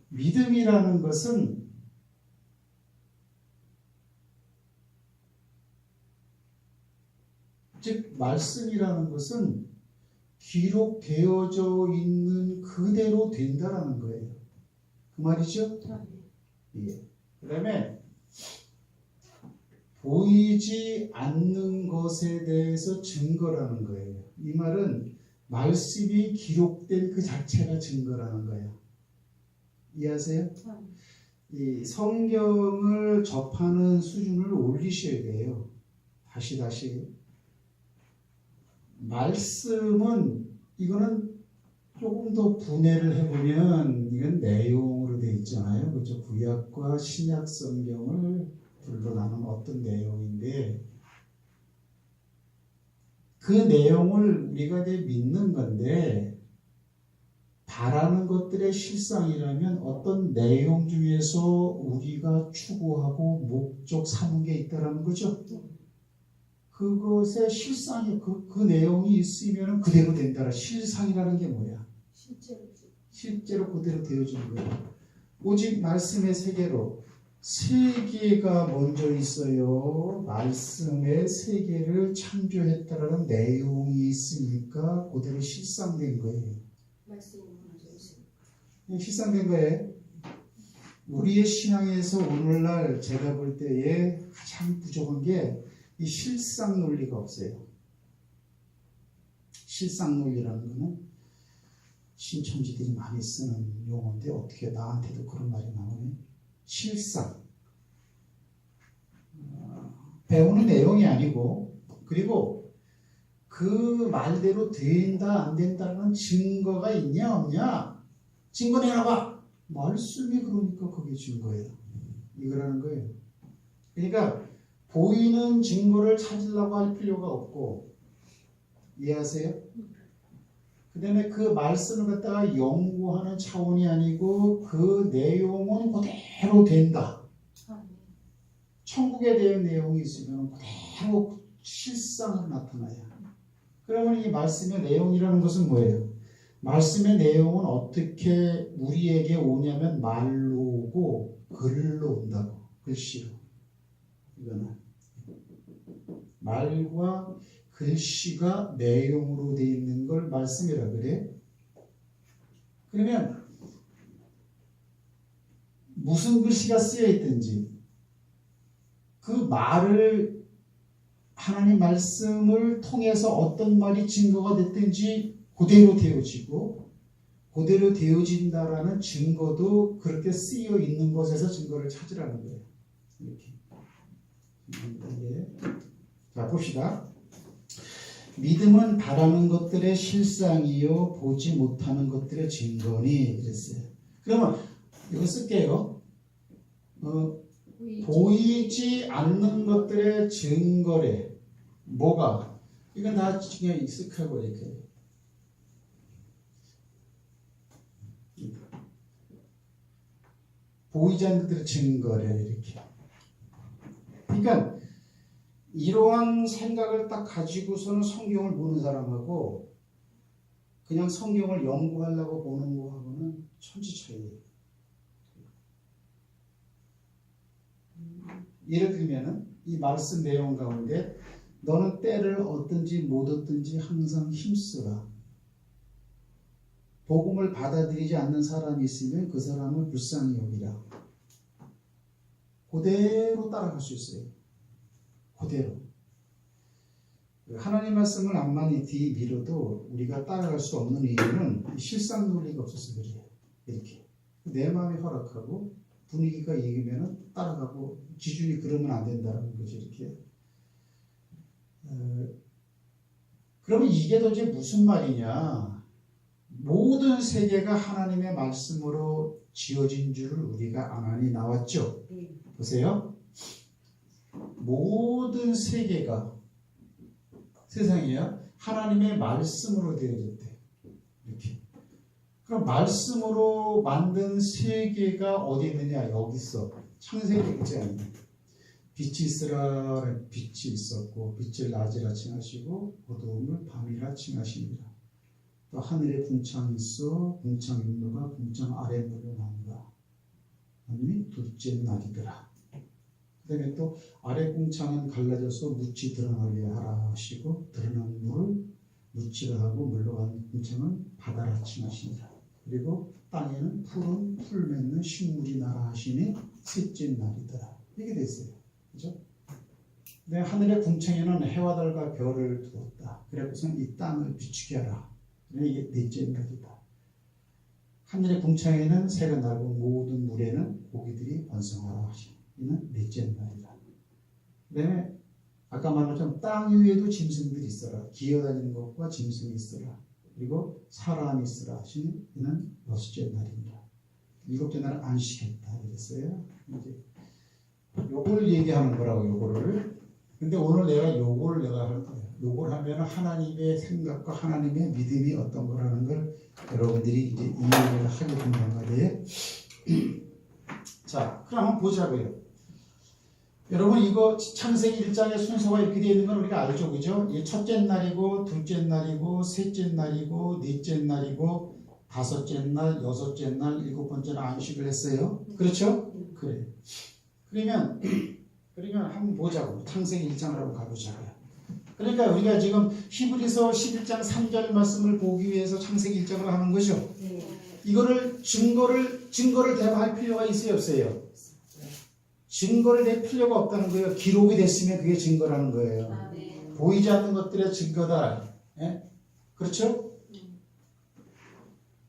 믿음이라는 것은 즉 말씀이라는 것은 기록되어져 있는 그대로 된다라는 거예요. 그 말이죠? 예. 그 다음에 보이지 않는 것에 대해서 증거라는 거예요. 이 말은 말씀이 기록된 그 자체가 증거라는 거예요. 이해하세요? 이 성경을 접하는 수준을 올리셔야 돼요. 다시 말씀은 이거는 조금 더 분해를 해보면 이건 내용으로 되어 있잖아요. 그렇죠? 구약과 신약 성경을 불러나는 어떤 내용인데 그 내용을 우리가 이제 믿는 건데 바라는 것들의 실상이라면 어떤 내용 중에서 우리가 추구하고 목적 삼은 게 있다라는 거죠. 그것의 실상이 그 내용이 있으면 그대로 된다라. 실상이라는 게 뭐야? 실제로 그대로 되어지는 거예요. 오직 말씀의 세계로 세계가 먼저 있어요. 말씀의 세계를 창조했다라는 내용이 있으니까 그대로 실상된 거예요.
말씀이 먼저 있습니다.
실상된 거예요. 우리의 신앙에서 오늘날 제가 볼 때에 가장 부족한 게 이 실상 논리가 없어요. 실상 논리라는 거는 신천지들이 많이 쓰는 용어인데 어떻게 나한테도 그런 말이 나오네. 실상. 배우는 내용이 아니고 그리고 그 말대로 된다 안 된다는 증거가 있냐 없냐 증거 내놔봐. 말씀이 그러니까 그게 증거예요. 이거라는 거예요. 그러니까 보이는 증거를 찾으려고 할 필요가 없고 이해하세요? 그 다음에 그 말씀을 갖다가 연구하는 차원이 아니고 그 내용은 그대로 된다. 천국에 대한 내용이 있으면 그대로 실상으로 나타나요. 그러면 이 말씀의 내용이라는 것은 뭐예요? 말씀의 내용은 어떻게 우리에게 오냐면 말로 오고 글로 온다고. 글씨로. 이거는 말과 글씨가 내용으로 되어 있는 걸 말씀이라 그래. 그러면 무슨 글씨가 쓰여 있든지 그 말을 하나님 말씀을 통해서 어떤 말이 증거가 됐든지 그대로 되어지고 그대로 되어진다라는 증거도 그렇게 쓰여 있는 것에서 증거를 찾으라는 거예요. 이렇게. 자, 봅시다. 믿음은 바라는 것들의 실상이요 보지 못하는 것들의 증거니 그랬어요. 그러면 이거 쓸게요. 보이지 않는 것들의 증거래. 뭐가? 이건 다 그냥 익숙하고 이렇게. 보이지 않는 것들의 증거래 이렇게. 그러니까 이러한 생각을 딱 가지고서는 성경을 보는 사람하고 그냥 성경을 연구하려고 보는 거하고는 천지 차이예요. 예를 들면은 이 말씀 내용 가운데 너는 때를 얻든지 못 얻든지 항상 힘쓰라. 복음을 받아들이지 않는 사람이 있으면 그 사람을 불쌍히 여기라. 그대로 따라갈 수 있어요. 그대로. 하나님 말씀을 암만 뒤밀어도 우리가 따라갈 수 없는 이유는 실상 논리가 없어서 그래요. 이렇게. 내 마음이 허락하고 분위기가 이기면은 따라가고 기준이 그러면 안 된다는 거죠. 이렇게. 그러면 이게 도대체 무슨 말이냐? 모든 세계가 하나님의 말씀으로 지어진 줄을 우리가 아나니 나왔죠. 보세요. 모든 세계가 세상이야 하나님의 말씀으로 되어졌대. 이렇게. 그럼 말씀으로 만든 세계가 어디 있느냐? 여기 있어. 창세기 있잖아요. 빛이 있으라 빛이 있었고 빛을 낮이라 칭하시고 어두움을 밤이라 칭하십니다. 또 하늘에 궁창이 있어 궁창 인도가 궁창 아래 물러난다. 하나님이 둘째 날이더라. 그 다음에 또 아래 궁창은 갈라져서 묻이 드러나게 하라 하시고 드러난 물을 묻지라 하고 물러간 궁창은 바다라 칭하시니라. 그리고 땅에는 푸른 풀 맺는 식물이 나라 하시니 셋째 날이더라. 이게 됐어요. 그죠? 근데 하늘의 궁창에는 해와 달과 별을 두었다. 그래서는 이 땅을 비추게 하라. 이게 넷째 날이다. 하늘의 궁창에는 새가 날고 모든 물에는 고기들이 번성하라 하시니 이는 넷째 날이다. 그 다음에 아까 말한 것처럼 땅 위에도 짐승들이 있어라. 기어다니는 것과 짐승이 있어라. 그리고 사람이 있으라 하시는 이는 6째 날입니다. 7째 날은 안식했다 그랬어요. 이제 요걸 얘기하는 거라고 요거를. 근데 오늘 내가 요거를 내가 할 거예요. 요걸 하면은 하나님의 생각과 하나님의 믿음이 어떤 거라는 걸 여러분들이 이제 이해를 하게 된단 말이에요. 자, 그럼 한번 보자고요. 여러분 이거 창세기 1장의 순서가 이렇게 되어 있는 건 우리가 알죠, 그죠? 이 첫째 날이고 둘째 날이고 셋째 날이고 넷째 날이고 다섯째 날, 여섯째 날, 일곱 번째 날 안식을 했어요. 그렇죠? 그래. 그러면 한번 보자고. 창세기 1장을 한번 가보자고요. 그러니까 우리가 지금 히브리서 11장 3절 말씀을 보기 위해서 창세기 1장을 하는 거죠.
네.
이거를 증거를 대봐할 필요가 있어요, 없어요? 증거를 낼 필요가 없다는 거예요. 기록이 됐으면 그게 증거라는 거예요.
아, 네.
보이지 않는 것들의 증거다. 예? 그렇죠?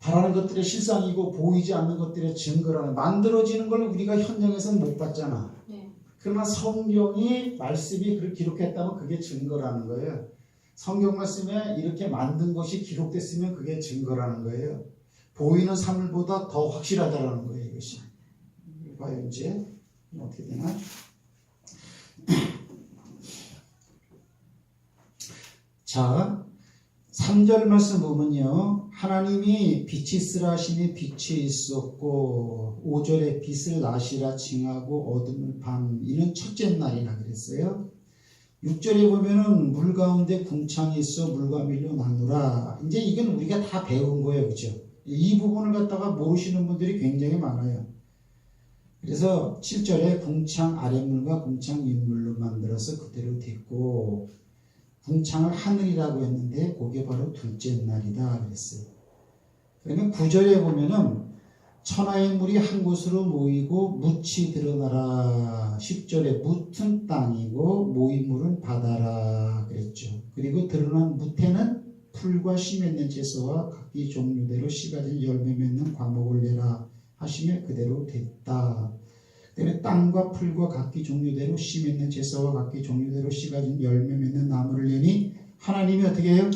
바라는 것들의 실상이고 보이지 않는 것들의 증거라는, 만들어지는 걸 우리가 현장에서는 못 봤잖아.
네.
그러나 성경이 말씀이 그렇게 기록했다면 그게 증거라는 거예요. 성경 말씀에 이렇게 만든 것이 기록됐으면 그게 증거라는 거예요. 보이는 사물보다 더 확실하다라는 거예요, 이것이. 봐요, 이제. 어떻게 되나? 자, 3절 말씀 보면요. 하나님이 빛이 있으라 하시니 빛이 있었고 5절에 빛을 낮이라 칭하고 어둠을 밤, 이는 첫째 날이라 그랬어요. 6절에 보면은 물 가운데 궁창이 있어 물과 밀로 나누라. 이제 이건 우리가 다 배운 거예요, 그죠? 이 부분을 갖다가 모르시는 분들이 굉장히 많아요. 그래서 7절에 궁창 아랫물과 궁창 윗물로 만들어서 그대로 됐고, 궁창을 하늘이라고 했는데 그게 바로 둘째 날이다 그랬어요. 그러면 9절에 보면은 천하의 물이 한 곳으로 모이고 묻이 드러나라. 10절에 묻은 땅이고 모인 물은 바다라 그랬죠. 그리고 드러난 묻에는 풀과 씨 맺는 채소와 각기 종류대로 씨가 진 열매 맺는 과목을 내라 하시며 그대로 됐다. 그다음에 땅과 풀과 각기 종류대로 씨 맺는 채소와 각기 종류대로 씨가 진 열매 맺는 나무를 내니 하나님이 어떻게 해요?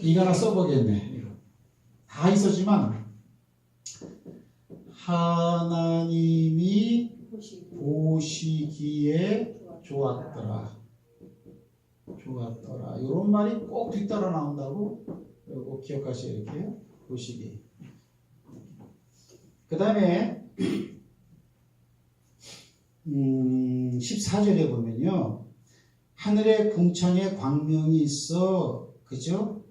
이거 하나 써보겠네. 이거. 다 있었지만 하나님이 보시기에 좋았더라. 이런 말이 꼭 뒤따라 나온다고 이거 기억하셔야 이렇게요. 보시기. 그 다음에 14절에 보면요. 하늘에 궁창에 광명이 있어. 그죠?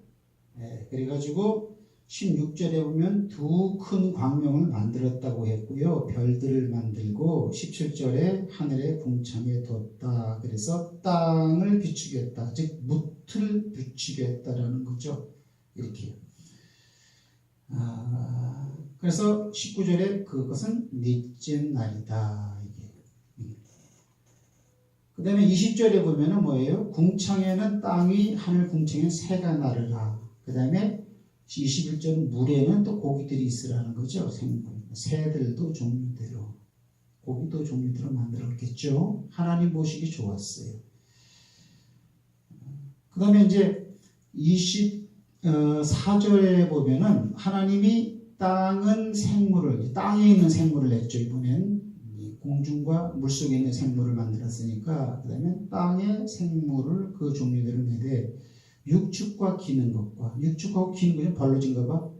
네, 그래가지고 16절에 보면 두 큰 광명을 만들었다고 했고요. 별들을 만들고 17절에 하늘에 궁창에 뒀다. 그래서 땅을 비추겠다. 즉 묻을 비추겠다라는 거죠. 이렇게. 그래서 19절에 그것은 넷째 날이다. 그 다음에 20절에 보면은 뭐예요? 궁창에는 땅이 하늘 궁창에 새가 나르라. 그 다음에 21절 물에는 또 고기들이 있으라는 거죠. 생물. 새들도 종류대로. 고기도 종류대로 만들었겠죠. 하나님 보시기 좋았어요. 그 다음에 이제 24절에 보면은 하나님이 땅은 생물을, 땅에 있는 생물을 냈죠. 이번엔 공중과 물속에 있는 생물을 만들었으니까 그 다음에 땅의 생물을 그 종류대로 내되 육축과 기는 것과, 육축하고 기는 것은 벌러진가 봐.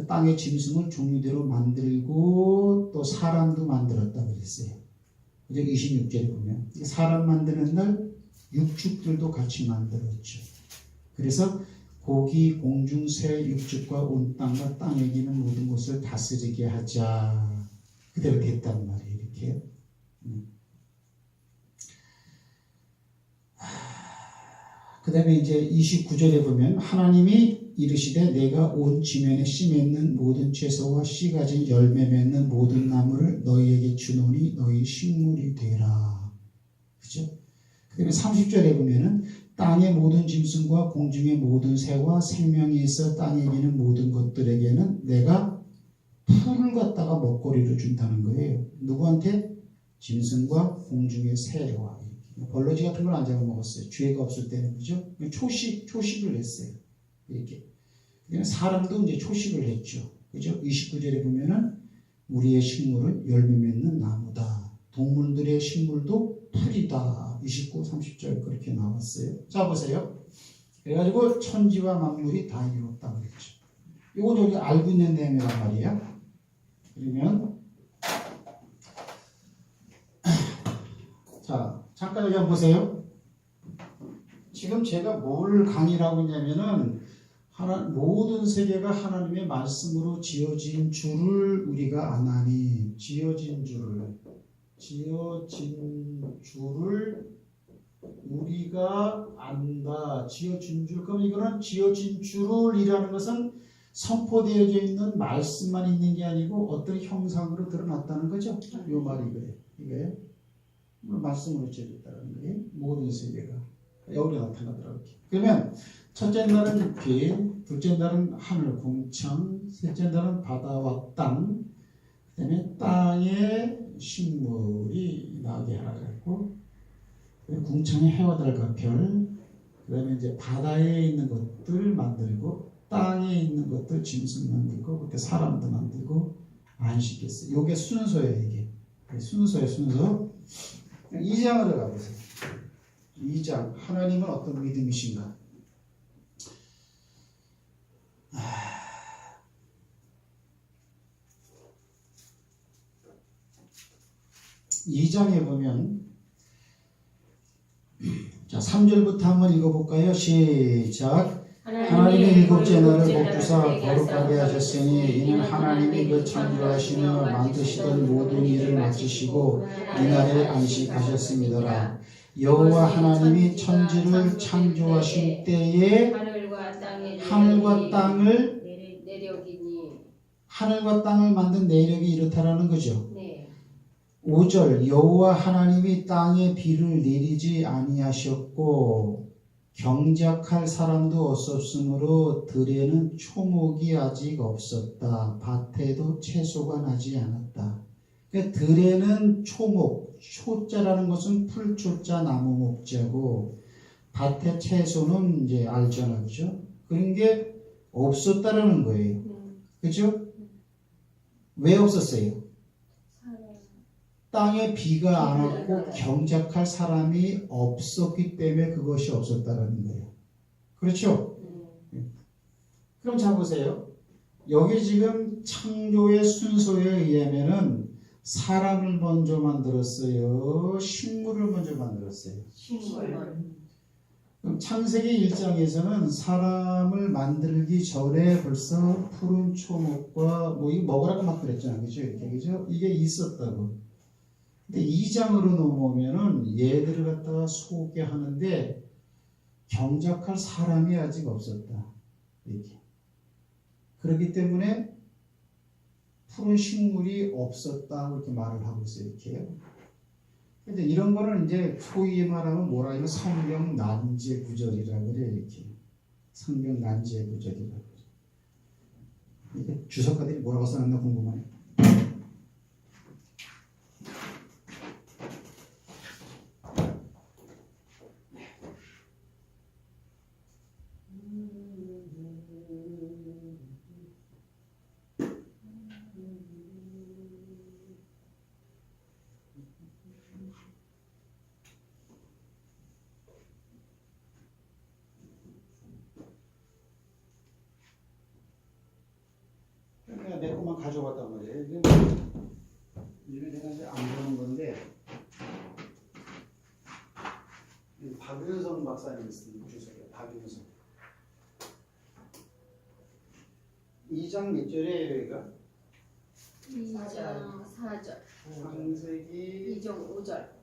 땅의 짐승을 종류대로 만들고 또 사람도 만들었다 그랬어요. 이제 26절에 보면 사람 만드는 날 육축들도 같이 만들었죠. 그래서 고기, 공중, 새, 육축과 온 땅과 땅에 기는 모든 것을 다스리게 하자. 그대로 됐단 말이에요. 이렇게. 그 다음에 이제 29절에 보면 하나님이 이르시되 내가 온 지면에 씨 맺는 모든 채소와 씨 가진 열매 맺는 모든 나무를 너희에게 주노니 너희 식물이 되라. 그죠? 그 다음에 30절에 보면은 땅의 모든 짐승과 공중의 모든 새와 생명이 있어 땅에 기는 모든 것들에게는 내가 풀을 갖다가 먹거리로 준다는 거예요. 누구한테? 짐승과 공중의 새와 이렇게. 벌러지 같은 걸 안 잡아먹었어요. 죄가 없을 때는. 그죠? 초식을 했어요. 이렇게. 그러니까 사람도 이제 초식을 했죠. 그죠? 29절에 보면은 우리의 식물은 열매 맺는 나무다. 동물들의 식물도 풀이다. 29, 30절 그렇게 나왔어요. 자, 보세요. 그래가지고 천지와 만물이 다 이뤘다 그랬죠. 이건 우리 알고 있는 내용이란 말이야. 그러면 자, 잠깐 여기 한번 보세요. 지금 제가 뭘 강의라고 했냐면은 모든 세계가 하나님의 말씀으로 지어진 줄을 우리가 안 하니 지어진 줄을 우리가 안다. 지어진 줄. 그럼 이거는 지어진 줄을이라는 것은 선포되어져 있는 말씀만 있는 게 아니고 어떤 형상으로 드러났다는 거죠. 이 말이 이거예요. 말씀으로 지어졌다는 거예요. 모든 세계가 여기에 나타나더라고요. 그러면 첫째 날은 빛, 둘째 날은 하늘 궁창, 셋째 날은 바다와 땅, 그 다음에 땅에 식물이 나게 하라 그랬고, 궁창에 해와 달과 별, 그 다음에 이제 바다에 있는 것들 만들고, 땅에 있는 것들 짐승 만들고, 그렇게 사람도 만들고, 안식했어요. 이게 순서예요, 이게. 순서예요, 순서. 2장으로 가보세요. 2장. 하나님은 어떤 믿음이신가? 2장에 보면 자 3절부터 한번 읽어볼까요? 시작. 하나님의 일곱째 날을 복주사 거룩하게 하셨으니 이는 하나님이 그 창조하시며 만드시던 모든 일을 마치시고 이날에 안식하셨습니다라. 여호와 하나님이 천지를 창조하실 때에 하늘과 땅을 만든 내력이 이렇다라는 거죠. 5절 여호와 하나님이 땅에 비를 내리지 아니하셨고 경작할 사람도 없었으므로 들에는 초목이 아직 없었다. 밭에도 채소가 나지 않았다. 그러니까 들에는 초목, 초자라는 것은 풀초자 나무 목자고 밭에 채소는 이제 알잖아, 그죠? 그런 게 없었다라는 거예요. 그죠? 왜 없었어요? 땅에 비가 안 왔고 경작할 사람이 없었기 때문에 그것이 없었다는 거예요. 그렇죠? 그럼 자 보세요. 여기 지금 창조의 순서에 의하면은 사람을 먼저 만들었어요. 식물을 먼저 만들었어요. 그럼 창세기 1장에서는 사람을 만들기 전에 벌써 푸른 초목과 뭐 이거 먹으라고 막 그랬잖아요. 그죠? 이렇게, 그죠? 이게 있었다고. 근데 2장으로 넘어오면은 얘들을 갖다가 소개하는데 경작할 사람이 아직 없었다. 이렇게. 그렇기 때문에 푸른 식물이 없었다. 이렇게 말을 하고 있어요. 이렇게요. 근데 이런 거는 이제 소위 말하면 뭐라 하면 성경 난제 구절이라고 그래요. 이렇게. 성경 난제 구절이라고. 이게 주석가들이 뭐라고 써놨나 궁금하네요. 내 것만 가져왔단 말이에요. 이게 내가 이제 안 보는 건데 박윤성 박사님이 쓴 주석이에요. 박윤성. 2장 몇 절이에요, 여기가?
2장 4절.
창세기
2장 5절.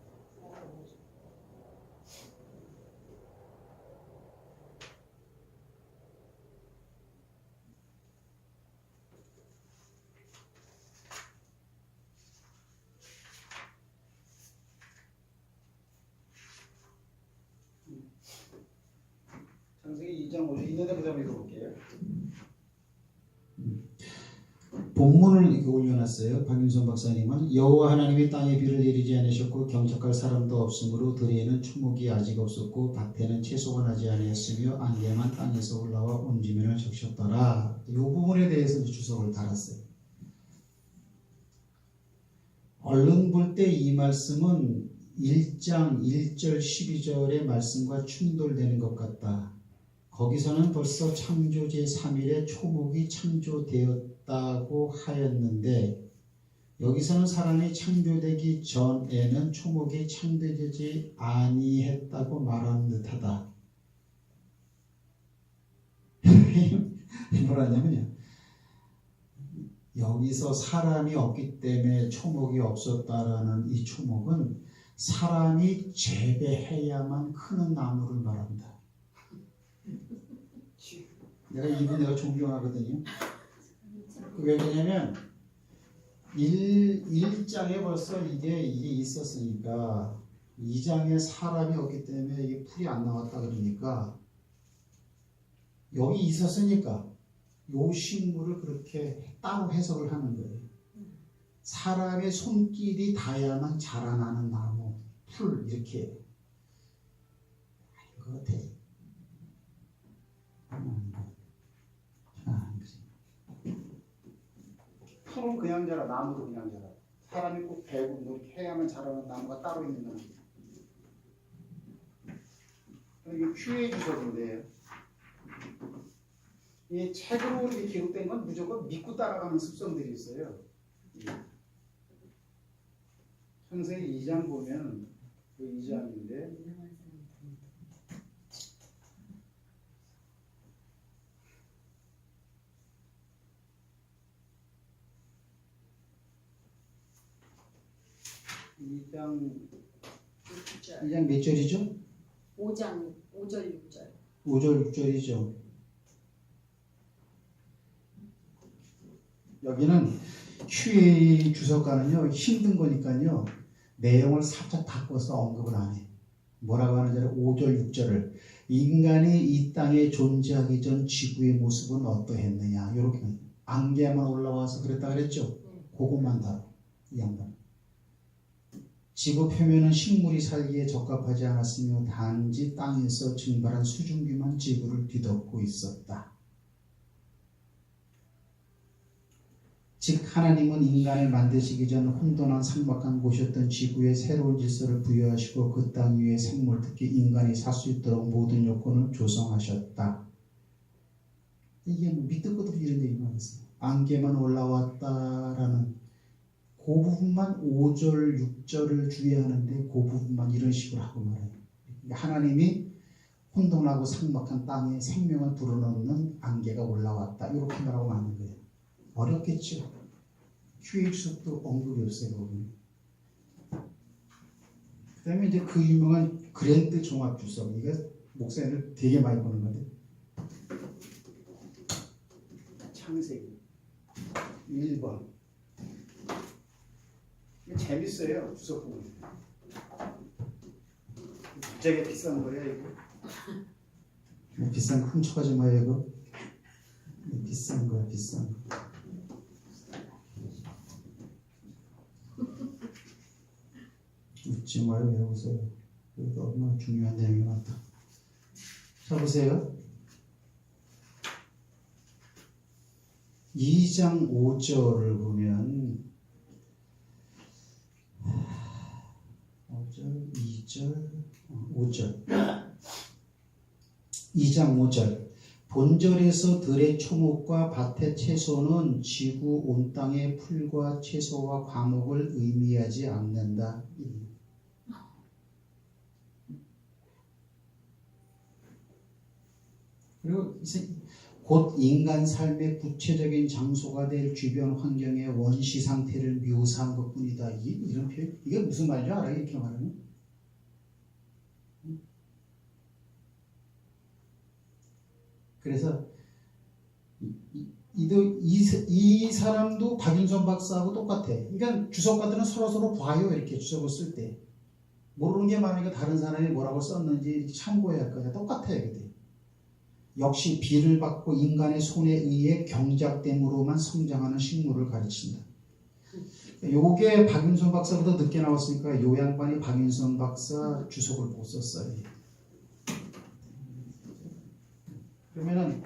창세기 2장 5절 있는데 그 다음에 읽어볼게요. 본문을 이렇게 올려놨어요. 박윤선 박사님은 여호와 하나님이 땅에 비를 내리지 않으셨고 경작할 사람도 없으므로 들에는 초목이 아직 없었고 밭에는 채소가 나지 아니했으며 안개만 땅에서 올라와 온 지면을 적셨더라. 이 부분에 대해서 이제 주석을 달았어요. 얼른 볼 때 이 말씀은 1장 1절 12절의 말씀과 충돌되는 것 같다. 거기서는 벌써 창조 제3일에 초목이 창조되었다고 하였는데 여기서는 사람이 창조되기 전에는 초목이 창조되지 아니했다고 말하는 듯하다. 뭐라냐면요. 여기서 사람이 없기 때문에 초목이 없었다라는 이 초목은 사람이 재배해야만 크는 나무를 말합니다. 내가 이분 내가 존경하거든요. 왜 그러냐면 1장에 벌써 이게 있었으니까 2장에 사람이 없기 때문에 이게 풀이 안 나왔다 그러니까 여기 있었으니까 요 식물을 그렇게 따로 해석을 하는 거예요. 사람의 손길이 닿아야만 자라나는 나무, 풀 이렇게 아닌 것 같아. 풀은 그냥 자라, 나무도 그냥 자라. 사람이 꼭 배고 이렇게 해야만 자라는 나무가 따로 있는 나무. 이게 큐의 주석인데 이 책으로 이렇게 기록된 건 무조건 믿고 따라가는 습성들이 있어요. 창세기 2장 보면 그 2장인데 이 장 몇 절이죠?
5장 5절 6절
5절 6절이죠. 여기는 QA 주석가는요 힘든 거니까요 내용을 살짝 바꿔서 언급을 안 해. 뭐라고 하는지 5절 6절을 인간이 이 땅에 존재하기 전 지구의 모습은 어떠했느냐 이렇게 안개만 올라와서 그랬다 그랬죠. 그것만 다뤄 이 양반. 지구 표면은 식물이 살기에 적합하지 않았으며 단지 땅에서 증발한 수증기만 지구를 뒤덮고 있었다. 즉 하나님은 인간을 만드시기 전 혼돈한 삭막한 곳이었던 지구에 새로운 질서를 부여하시고 그 땅 위에 생물 특히 인간이 살 수 있도록 모든 요건을 조성하셨다. 이게 뭐 밑도 끝도 이런 얘기만 했어요. 안개만 올라왔다라는 그 부분만 5절 6절을 주의하는데 그 부분만 이런 식으로 하고 말해요. 하나님이 혼돈하고 삭막한 땅에 생명을 불어넣는 안개가 올라왔다 이렇게 말하고 마는 거예요. 어렵겠죠. QH 주석도 언급이 없어요. 거기. 그 다음에 이제 그 유명한 그랜드 종합 주석. 이게 목사님들 되게 많이 보는 건데. 창세기 1번. 이게 재밌어요. 주석 보면. 되게 비싼 거예요, 이거. 비싼 거 훔쳐가지 마요, 이거. 비싼 거야, 비싼 거. 웃지 마요. 왜 웃어요? 여기 얼마나 중요한 내용이 많다. 자 보세요. 2장 5절을 보면 5절, 2절, 5절 2장 5절 본절에서 들의 초목과 밭의 채소는 지구 온 땅의 풀과 채소와 과목을 의미하지 않는다. 그리고 곧 인간 삶의 구체적인 장소가 될 주변 환경의 원시 상태를 묘사한 것뿐이다. 이런 표현, 이게 무슨 말인지 알아요? 이렇게 말하면? 그래서 이 사람도 박윤선 박사하고 똑같아. 그러니까 주석가들은 서로 봐요. 이렇게 주석을 쓸 때. 모르는 게 많으니까 다른 사람이 뭐라고 썼는지 참고해야 할 거야. 똑같아요. 역시 비를 받고 인간의 손에 의해 경작됨으로만 성장하는 식물을 가르친다. 요게 박윤선 박사보다 늦게 나왔으니까 요 양반이 박윤선 박사 주석을 못 썼어요. 그러면은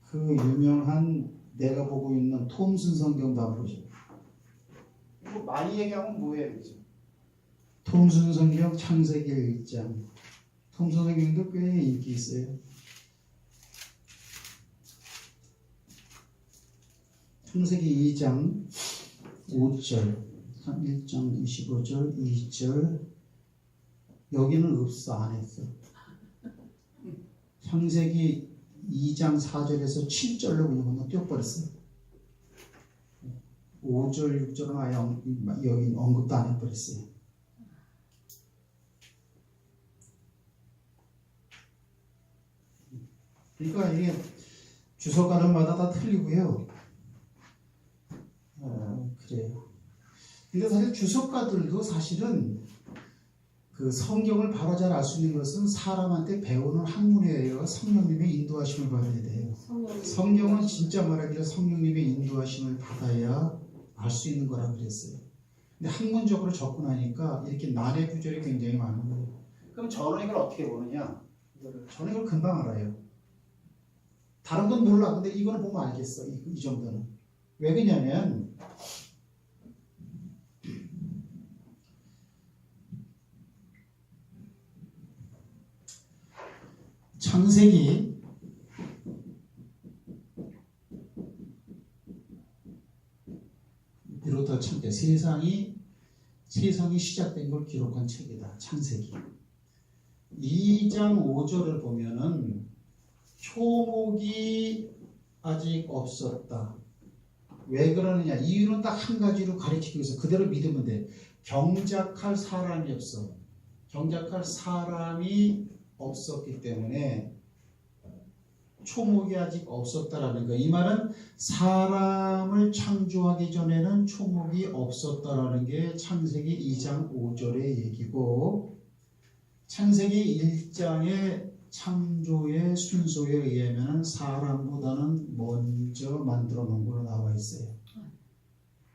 그 유명한 내가 보고 있는 톰슨 성경도 한번 보죠. 이거 많이 얘기하면 뭐예요, 그죠? 톰슨 성경 창세기 1장. 톰슨 성경도 꽤 인기 있어요. 창세기 2장 5절, 1장 25절, 2절. 여기는 없어, 안 했어. 창세기 2장 4절에서 7절로 그냥 띄워버렸어요. 5절, 6절은 아예 여기 언급도 안 해버렸어요. 그러니까 이게 주석가들마다 다 틀리고요. 그래요. 근데 사실 주석가들도 사실은 그 성경을 바로 잘 알 수 있는 것은 사람한테 배우는 학문이에요. 성령님의 인도하심을 받아야 돼요. 성경은 진짜 말하기를 성령님의 인도하심을 받아야 알 수 있는 거라 그랬어요. 근데 학문적으로 접근하니까 이렇게 난해 구절이 굉장히 많은 거예요. 그럼 저는 이걸 어떻게 보느냐? 저는 이걸 금방 알아요. 다른 건 몰라. 근데 이거는 보면 알겠어. 이 정도는. 왜 그러냐면 창세기 비로부터 세상이 시작된 걸 기록한 책이다. 창세기 2장 5절을 보면은 초목이 아직 없었다. 왜 그러느냐? 이유는 딱 한 가지로 가르치고 있어. 그대로 믿으면 돼. 경작할 사람이 없어. 경작할 사람이 없었기 때문에 초목이 아직 없었다라는 거. 이 말은 사람을 창조하기 전에는 초목이 없었다라는 게 창세기 2장 5절의 얘기고, 창세기 1장의 창조의 순서에 의하면 사람보다는 먼저 만들어 놓은 걸로 나와 있어요.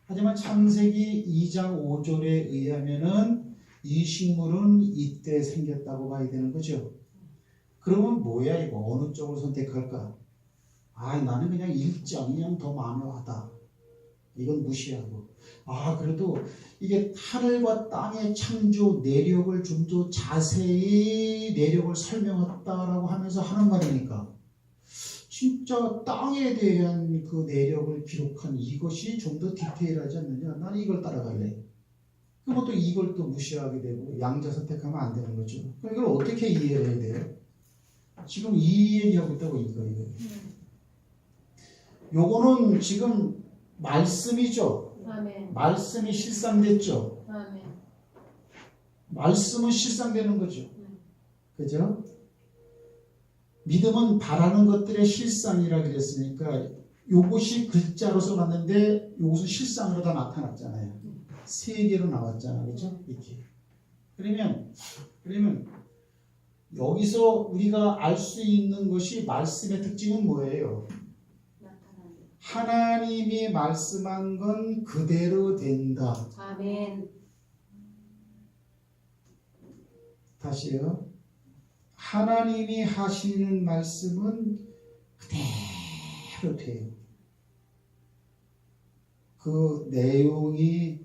하지만 창세기 2장 5절에 의하면은 이 식물은 이때 생겼다고 봐야 되는 거죠. 그러면 뭐야 이거? 어느 쪽을 선택할까? 나는 그냥 1장 그냥 더 마음에 와다. 이건 무시하고. 그래도 이게 하늘과 땅의 창조 내력을 좀 더 자세히 내력을 설명했다라고 하면서 하는 말이니까 진짜 땅에 대한 그 내력을 기록한 이것이 좀 더 디테일하지 않느냐? 나는 이걸 따라갈래. 그럼 또 이걸 또 무시하게 되고 양자 선택하면 안 되는 거죠. 그럼 이걸 어떻게 이해를 해야 돼요? 지금 이 얘기하고 있다고 이거예요. 요거는 지금 말씀이죠.
아멘.
말씀이 실상됐죠.
아멘.
말씀은 실상되는 거죠. 그죠? 믿음은 바라는 것들의 실상이라 그랬으니까 요것이 글자로 써놨는데 요것은 실상으로 다 나타났잖아요. 세 개로 나왔잖아. 그죠? 이렇게. 그러면 여기서 우리가 알 수 있는 것이 말씀의 특징은 뭐예요? 하나님이 말씀한 건 그대로 된다.
아멘.
다시요. 하나님이 하시는 말씀은 그대로 돼요. 그 내용이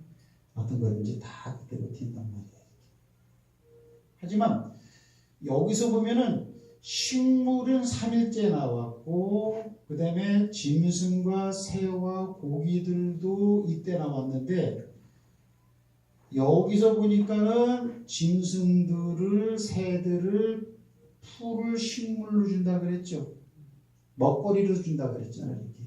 어떤 거든지 다 그대로 된단 말이에요. 하지만 여기서 보면은 식물은 3일째 나왔고 그 다음에 짐승과 새와 고기들도 이때 나왔는데 여기서 보니까는 짐승들을 새들을 풀을 식물로 준다 그랬죠. 먹거리로 준다 그랬잖아요. 이렇게.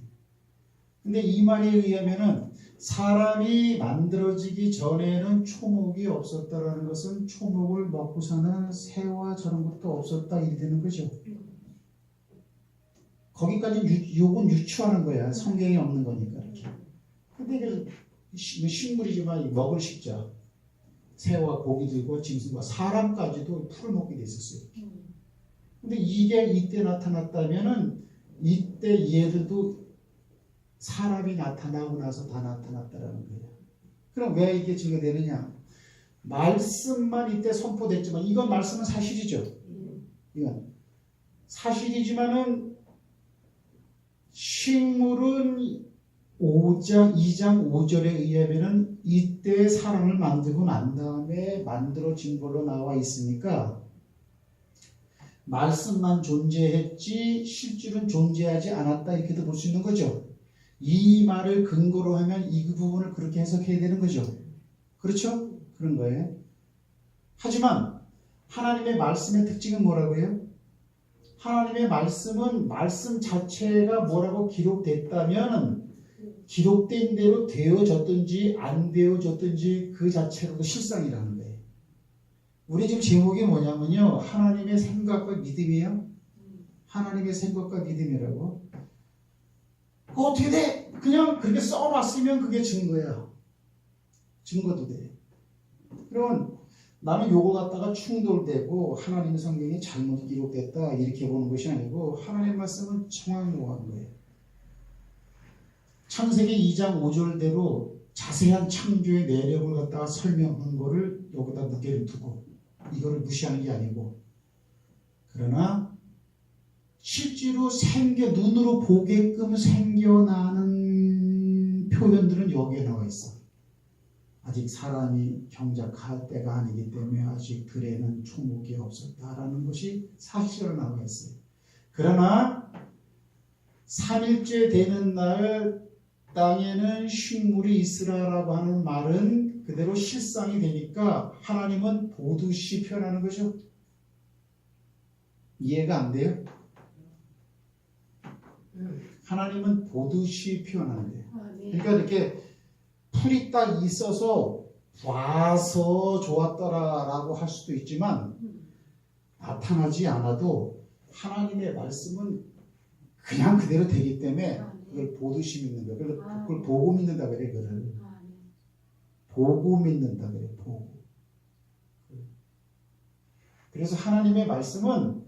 근데 이 말에 의하면은 사람이 만들어지기 전에는 초목이 없었다라는 것은 초목을 먹고 사는 새와 저런 것도 없었다 이렇게 되는 거죠. 거기까지 요건 유추하는 거야. 성경에 없는 거니까 이렇게. 근데 식물이지만 먹을 식자 새와 고기들과 짐승과 사람까지도 풀을 먹게 돼 있었어요. 근데 이게 이때 나타났다면은 이때 얘들도 사람이 나타나고 나서 다 나타났다라는 거예요. 그럼 왜 이게 증거되느냐? 말씀만 이때 선포됐지만 이건 말씀은 사실이죠. 이건 사실이지만은 식물은 2장 5절에 의하면은 이때 사람을 만들고 난 다음에 만들어진 걸로 나와 있으니까 말씀만 존재했지 실질은 존재하지 않았다 이렇게도 볼 수 있는 거죠. 이 말을 근거로 하면 이 부분을 그렇게 해석해야 되는 거죠. 그렇죠? 그런 거예요. 하지만 하나님의 말씀의 특징은 뭐라고요? 하나님의 말씀은 말씀 자체가 뭐라고 기록됐다면 기록된 대로 되어졌든지 안 되어졌든지 그 자체로도 실상이라는 거예요. 우리 지금 제목이 뭐냐면요. 하나님의 생각과 믿음이에요. 하나님의 생각과 믿음이라고. 그거 어떻게 돼? 그냥 그렇게 써놨으면 그게 증거야. 증거도 돼. 그러면 나는 요거 갖다가 충돌되고 하나님의 성경이 잘못 기록됐다 이렇게 보는 것이 아니고 하나님의 말씀은 정확한 거예요. 창세기 2장 5절대로 자세한 창조의 내력을 갖다가 설명한 거를 여기다 무게를 두고 이거를 무시하는 게 아니고 그러나 실제로 눈으로 보게끔 생겨나는 표현들은 여기에 나와 있어. 아직 사람이 경작할 때가 아니기 때문에 아직 들에는 초목이 없었다라는 것이 사실로 나와 있어요. 그러나 3일째 되는 날 땅에는 식물이 있으라라고 하는 말은 그대로 실상이 되니까 하나님은 보듯이 표현하는 거죠. 이해가 안 돼요? 하나님은 보듯이 표현하는 거예요. 그러니까 이렇게 풀이 딱 있어서 봐서 좋았더라라고 할 수도 있지만 나타나지 않아도 하나님의 말씀은 그냥 그대로 되기 때문에 그걸 보듯이 믿는 거예요. 그래서 그걸 보고 믿는다 그래. 그걸 보고 믿는다 그래. 보고. 그래서 하나님의 말씀은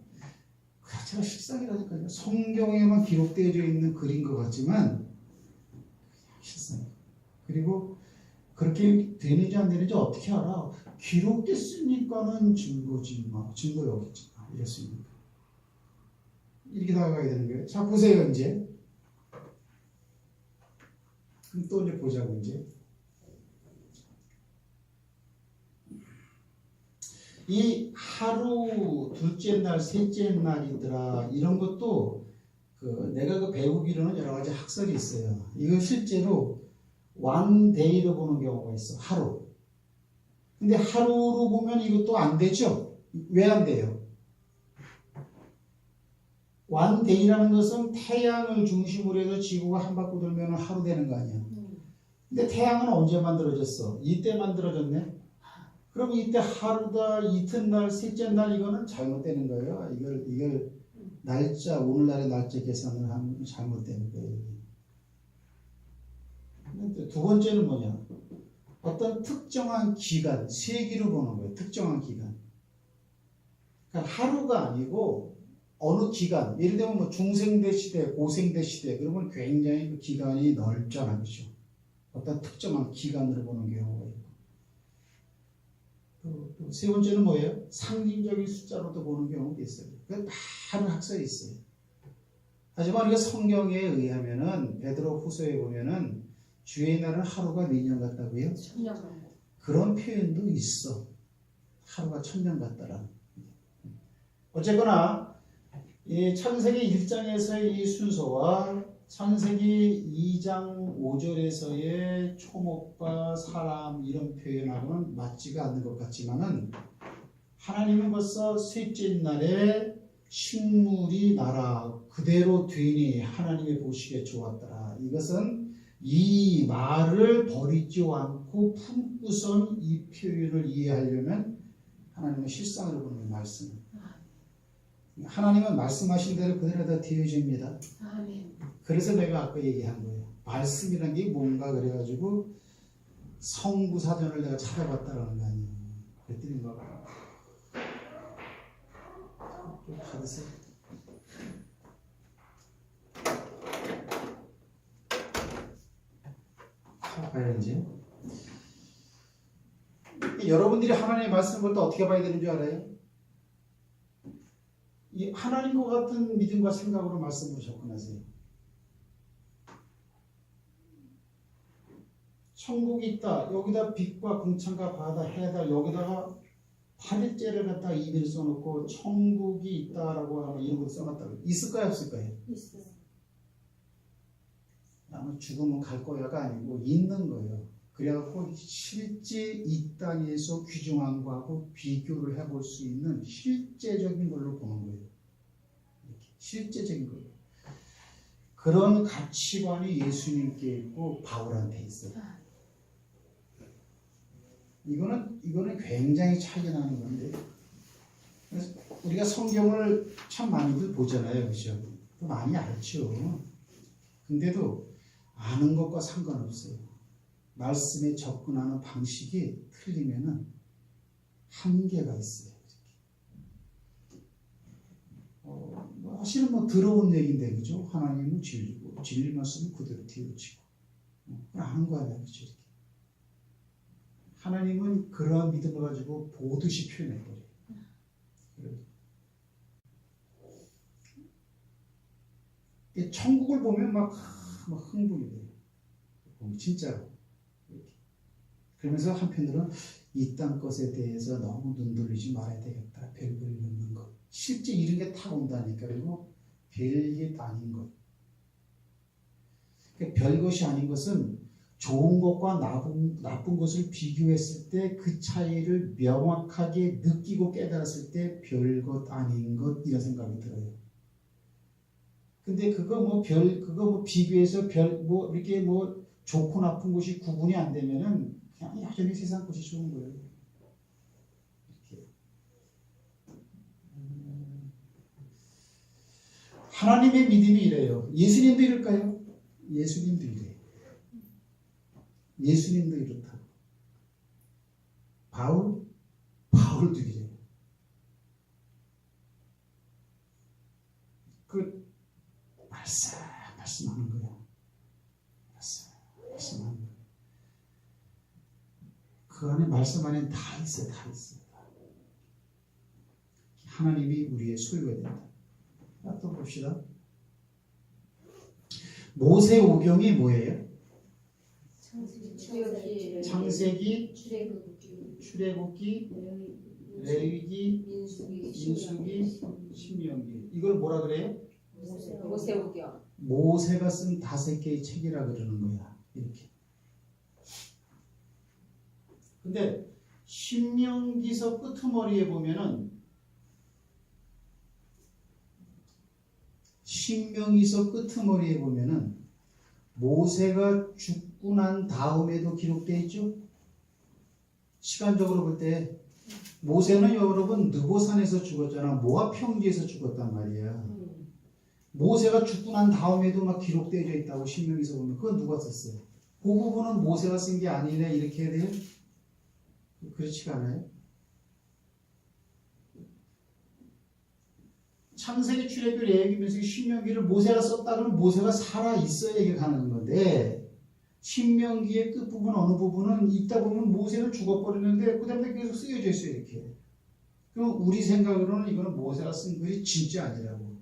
그 자체가 실상이라니까요. 성경에만 기록되어져 있는 글인 것 같지만 실상. 그리고 그렇게 되는지 안 되는지 어떻게 알아? 기록됐으니까는 증거지 뭐. 증거 여기 있잖아. 이랬습니다. 이렇게 나가야 되는 거예요. 자 보세요 이제. 그럼 또 이제 보자고 이제. 이 하루, 둘째 날, 셋째 날이더라 이런 것도 내가 배우기로는 여러 가지 학설이 있어요. 이거 실제로 원데이로 보는 경우가 있어. 하루. 근데 하루로 보면 이것도 안 되죠. 왜 안 돼요? 원데이라는 것은 태양을 중심으로 해서 지구가 한 바퀴 돌면 하루 되는 거 아니야. 근데 태양은 언제 만들어졌어? 이때 만들어졌네. 그럼 이때 하루다, 이튿날, 셋째 날 이거는 잘못되는 거예요. 이걸 날짜, 오늘날의 날짜 계산을 하면 잘못되는 거예요. 두 번째는 뭐냐? 어떤 특정한 기간, 세기로 보는 거예요. 특정한 기간. 그러니까 하루가 아니고 어느 기간, 예를 들면 뭐 중생대 시대, 고생대 시대, 그러면 굉장히 그 기간이 넓잖아요. 그렇죠? 어떤 특정한 기간으로 보는 경우가 있고. 또 세 번째는 뭐예요? 상징적인 숫자로도 보는 경우도 있어요. 그 많은 학설이 있어요. 하지만 우리가 성경에 의하면은 베드로 후서에 보면은 주의 날은 하루가 몇년 같다고요?
1000년.
그런 표현도 있어. 하루가 1000년 같다라. 어쨌거나 이 창세기 1장에서의 이 순서와 창세기 2장 5절에서의 초목과 사람 이런 표현하고는 맞지가 않는 것 같지만은 하나님은 벌써 셋째 날에 식물이 나라 그대로 되니 하나님의 보시기에 좋았더라. 이것은 이 말을 버리지 않고 품고선 이 표현을 이해하려면 하나님의 실상으로 보는 말씀. 하나님은 말씀하신 대로 그대로 다 되어집니다. 그래서 내가 아까 얘기한 거예요. 말씀이란 게 뭔가 그래가지고 성구사전을 내가 찾아봤다라는 거 아니에요. 그랬더니 막 좀 받으세요. 자, 봐요 이제. 여러분들이 하나님의 말씀을 볼 때 어떻게 봐야 되는 줄 알아요? 이 하나님과 같은 믿음과 생각으로 말씀으로 접근하세요. 천국이 있다. 여기다 빛과 궁창과 바다, 해다 여기다가 8일째를 갖다가 이미를 써놓고 천국이 있다라고 하는 이런 걸 써놨다고. 있을까요? 없을까요?
있어요.
아마 죽으면 갈 거야가 아니고 있는 거예요. 그래갖고 실제 이 땅에서 귀중한 거하고 비교를 해볼 수 있는 실제적인 걸로 보는 거예요. 이렇게 실제적인 걸로. 그런 가치관이 예수님께 있고 바울한테 있어요. 이거는 굉장히 차이가 나는 건데. 그래서 우리가 성경을 참 많이들 보잖아요, 그렇죠? 많이 알죠. 근데도 아는 것과 상관없어요. 말씀에 접근하는 방식이 틀리면은 한계가 있어요. 사실은 뭐 들어온 얘기인데, 그죠? 하나님은 진리고, 진리 말씀은 그대로 뒤우치고. 아는 거 아니야, 그죠? 하나님은 그러한 믿음을 가지고 보듯이 표현해버려요. 천국을 보면 막 흥분이 돼요. 진짜로. 이렇게. 그러면서 한편으로는 이 땅 것에 대해서 너무 눈 돌리지 말아야 되겠다. 별볼일 없는 것. 실제 이런 게 다 온다니까. 그리고 별게 아닌 것. 그러니까 별것이 아닌 것은 좋은 것과 나쁜 것을 비교했을 때 그 차이를 명확하게 느끼고 깨달았을 때 별것 아닌 것 이런 생각이 들어요. 근데 그거 비교해서 이렇게 좋고 나쁜 것이 구분이 안 되면은 그냥 여전히 세상 것이 좋은 거예요. 이렇게. 하나님의 믿음이 이래요. 예수님도 이럴까요? 예수님도 이래요. 예수님도 이렇다고. 바울도 이래요. 말씀하는 거예요. 말씀하는 거예요. 그 안에 말씀 안에 다 있어요. 다 있어요. 하나님이 우리의 소유가 된다. 또 봅시다. 모세오경이 뭐예요? 창세기, 출애굽기, 레위기, 민수기, 신명기. 이걸 뭐라 그래요?
모세오경.
모세가 쓴 5개의 책이라 그러는 거야. 이렇게. 근데 신명기서 끄트머리에 보면은 모세가 죽고 난 다음에도 기록되어 있죠. 시간적으로 볼 때 모세는 여러분 느보산에서 죽었잖아. 모압 평지에서 죽었단 말이야. 모세가 죽고 난 다음에도 막 기록되어 있다고 신명기서 보면 그건 누가 썼어요? 그 부분은 모세가 쓴 게 아니네 이렇게 해야 돼요? 그렇지가 않아요? 창세기, 출애굽기, 레위기, 민수기, 신명기를 모세가 썼다 그러면 모세가 살아 있어야 이게 가는 건데 신명기의 끝부분 어느 부분은 있다 보면 모세는 죽어버리는데 그 다음에 계속 쓰여져 있어요 이렇게. 그럼 우리 생각으로는 이거는 모세가 쓴 글이 진짜 아니라고.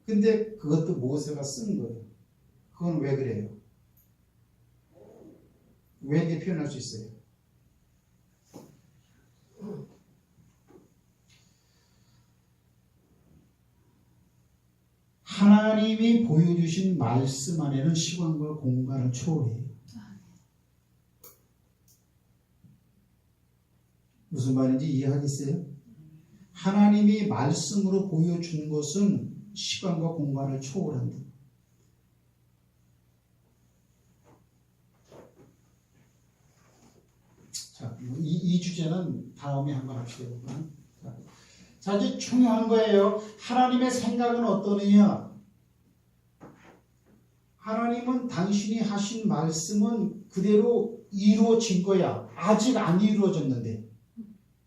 근데 그것도 모세가 쓴 거예요. 그건 왜 그래요? 왜 이렇게 표현할 수 있어요? 하나님이 보여주신 말씀 안에는 시간과 공간을 초월해요. 무슨 말인지 이해하겠어요? 하나님이 말씀으로 보여준 것은 시간과 공간을 초월한다. 자, 이 주제는 다음에 한번 합시다. 자, 이제 중요한 거예요. 하나님의 생각은 어떠느냐? 하나님은 당신이 하신 말씀은 그대로 이루어진 거야. 아직 안 이루어졌는데.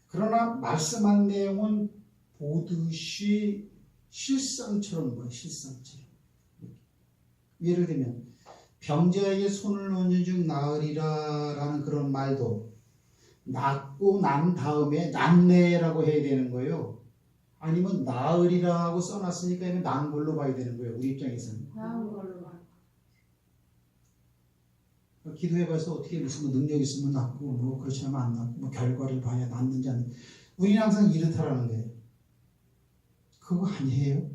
그러나 말씀한 내용은 보듯이 실상처럼 뭐야, 실상처럼. 예를 들면 병자에게 손을 얹은 즉 나으리라 라는 그런 말도 낳고 난 다음에 낳네라고 해야 되는 거예요. 아니면 나으리라고 써놨으니까 이건 난 걸로 봐야 되는 거예요. 우리 입장에서는.
나은 걸로 봐.
기도해봐서 어떻게 무슨 뭐 능력 있으면 낳고 뭐 그렇지 않으면 안 낳고 뭐 결과를 봐야 낳는지 안 낳는지. 우리는 항상 이렇다라는 거예요. 그거 아니에요.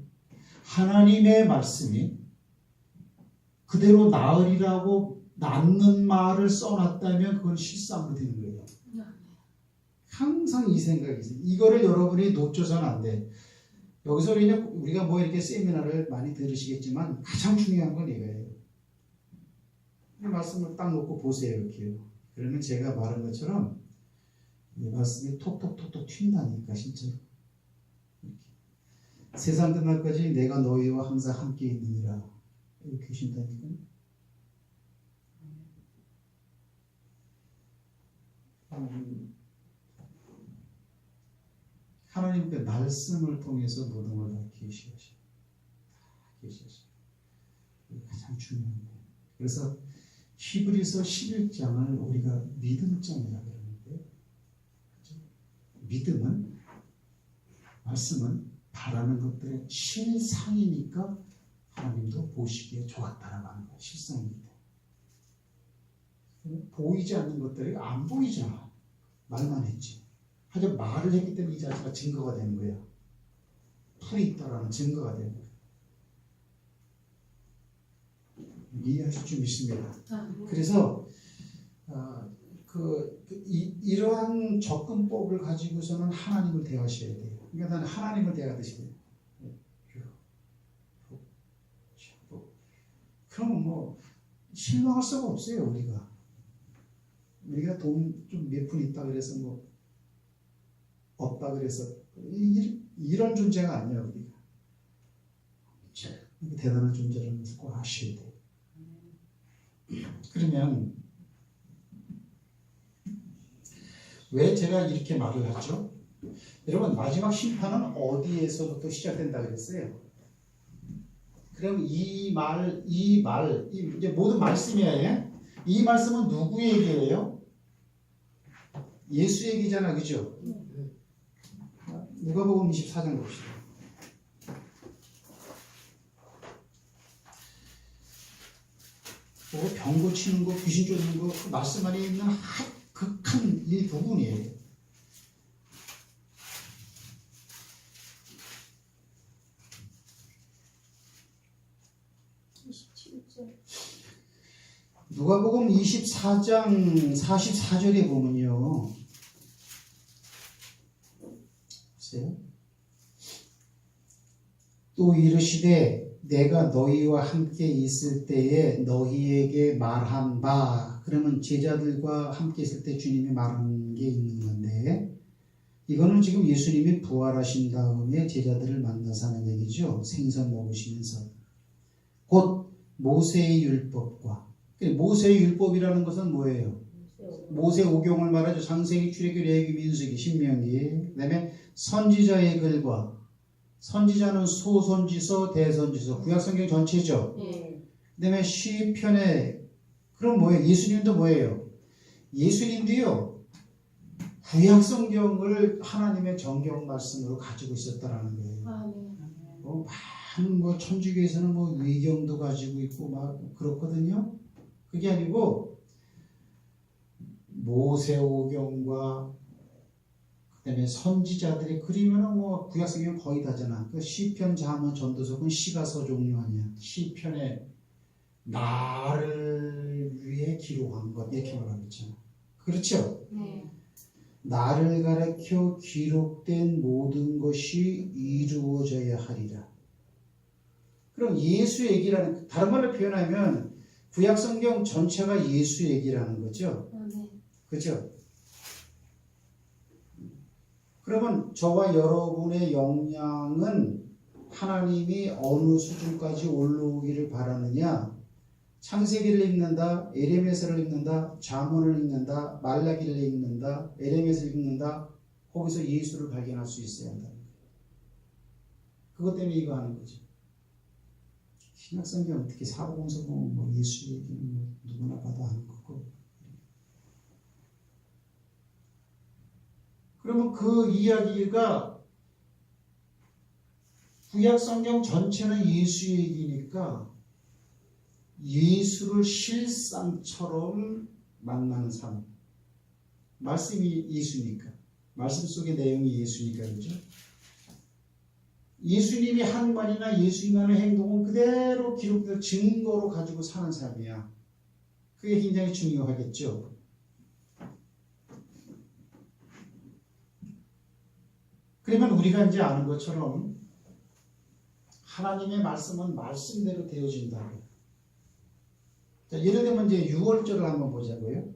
하나님의 말씀이 그대로 나으리라고 낳는 말을 써놨다면 그건 실상으로 되는 거예요. 항상 이 생각이 있어요. 이거를 여러분이 놓쳐서는 안 돼. 여기서 우리가 뭐 이렇게 세미나를 많이 들으시겠지만 가장 중요한 건 이거예요. 이 말씀을 딱 놓고 보세요. 이렇게요. 그러면 제가 말한 것처럼 이 말씀이 톡톡톡톡 튄다니까 진짜로. 이렇게. 세상 끝날까지 내가 너희와 항상 함께 있느니라. 여기 계신다니까요. 하나님 그 말씀을 통해서 모든 걸 다 계시하셔요. 다 계시하셔요. 이게 가장 중요한 거예요. 그래서 히브리서 11장을 우리가 믿음장이라고 그러는데, 그렇죠? 믿음은, 말씀은 바라는 것들의 실상이니까 하나님도 보시기에 좋았다라고 하는 거예요. 실상입니다. 보이지 않는 것들이 안 보이잖아. 말만 했지. 하지만 말을 했기 때문에 이 자체가 증거가 되는 거야. 풀이 있다라는 증거가 되는 거야. 이해하실 줄 믿습니다. 그래서 이러한 접근법을 가지고서는 하나님을 대하셔야 돼요. 그러니까 나는 하나님을 대하듯이 돼요. 그럼 뭐 실망할 수가 없어요. 우리가 돈 좀 몇 푼 있다 그래서 뭐 없다 그래서 이런 존재가 아니야. 우리가 대단한 존재라는 것을 꼭 아셔야 돼요. 그러면 왜 제가 이렇게 말을 하죠? 여러분, 마지막 심판은 어디에서부터 시작된다 그랬어요? 그럼 이제 모든 말씀이에요. 이 말씀은 누구 얘기예요? 예수 얘기잖아, 그죠? 누가복음 24장 봅시다. 병 고치는 거, 귀신 쫓는 거, 그 말씀 안에 있는 극한 이 부분이에요. 누가복음 24장 44절에 보면요. 보세요. 또 이르시되 내가 너희와 함께 있을 때에 너희에게 말한 바. 그러면 제자들과 함께 있을 때 주님이 말한 게 있는 건데, 이거는 지금 예수님이 부활하신 다음에 제자들을 만나서 하는 얘기죠. 생선 먹으시면서. 곧 모세의 율법과. 모세의 율법이라는 것은 뭐예요? 모세 오경을 말하죠. 창세기, 출애굽, 레위기, 민수기, 신명기. 그 다음에 선지자의 글과, 선지자는 소선지서, 대선지서, 구약성경 전체죠. 그 다음에 시편에, 그럼 뭐예요? 예수님도 뭐예요? 예수님도요, 구약성경을 하나님의 정경 말씀으로 가지고 있었다라는 거예요. 많은 천주교에서는 위경도 가지고 있고 막 그렇거든요. 그게 아니고 모세오경과 그다음에 선지자들의 그리면은 구약성경 거의 다잖아. 그 시편, 잠언, 전도서는 시가 서종류 아니야. 시편에 나를 위해 기록한 것 이렇게 말하고 있잖아. 그렇죠?
네.
나를 가르쳐 기록된 모든 것이 이루어져야 하리라. 그럼 예수 얘기라는, 다른 말로 표현하면 구약성경 전체가 예수 얘기라는 거죠. 그죠? 그러면 저와 여러분의 역량은 하나님이 어느 수준까지 올라오기를 바라느냐? 창세기를 읽는다, 에레미야서를 읽는다, 잠언을 읽는다, 말라기를 읽는다, 에레미야서를 읽는다, 거기서 예수를 발견할 수 있어야 한다. 그것 때문에 이거 하는 거죠. 신약성경 특히 사복음서 보면 예수 얘기는 누구나 봐도 아는 거고. 그러면 그 이야기가 구약 성경 전체는 예수 얘기니까 예수를 실상처럼 만나는 삶. 말씀이 예수니까. 말씀 속의 내용이 예수니까 그죠? 예수님이 한 말이나 예수님이 하는 행동은 그대로 기록된 증거로 가지고 사는 삶이야. 그게 굉장히 중요하겠죠. 그러면 우리가 이제 아는 것처럼 하나님의 말씀은 말씀대로 되어진다고. 자, 예를 들면 이제 6월절을 한번 보자고요.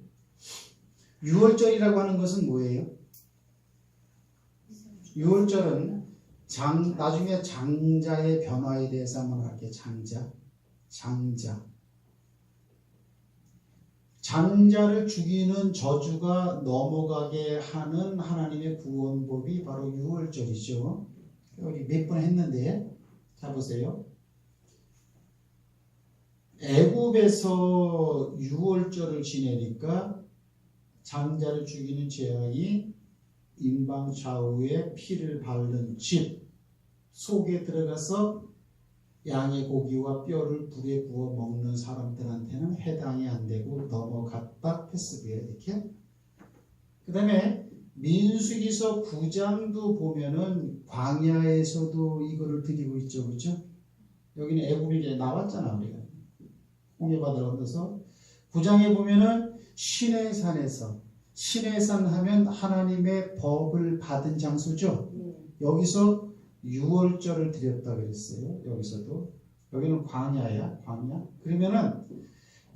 6월절이라고 하는 것은 뭐예요? 6월절은 나중에 장자의 변화에 대해서 한번 할게요. 장자를 죽이는 저주가 넘어가게 하는 하나님의 구원법이 바로 6월절이죠. 우리 몇 번 했는데 자 보세요. 애굽에서 6월절을 지내니까 장자를 죽이는 재앙이 임방 좌우에 피를 바르는 집 속에 들어가서 양의 고기와 뼈를 불에 구워 먹는 사람들한테는 해당이 안 되고 넘어갔다 패스돼요. 이렇게. 그 다음에 민수기서 9장도 보면은 광야에서도 이거를 드리고 있죠. 그렇죠? 여기는 애굽이 나왔잖아. 우리가 홍해바다를 건너서 9장에 보면은 시내산에서 시내산 하면 하나님의 법을 받은 장소죠. 여기서 6월절을 드렸다 그랬어요. 여기서도 여기는 광야야. 광야. 그러면은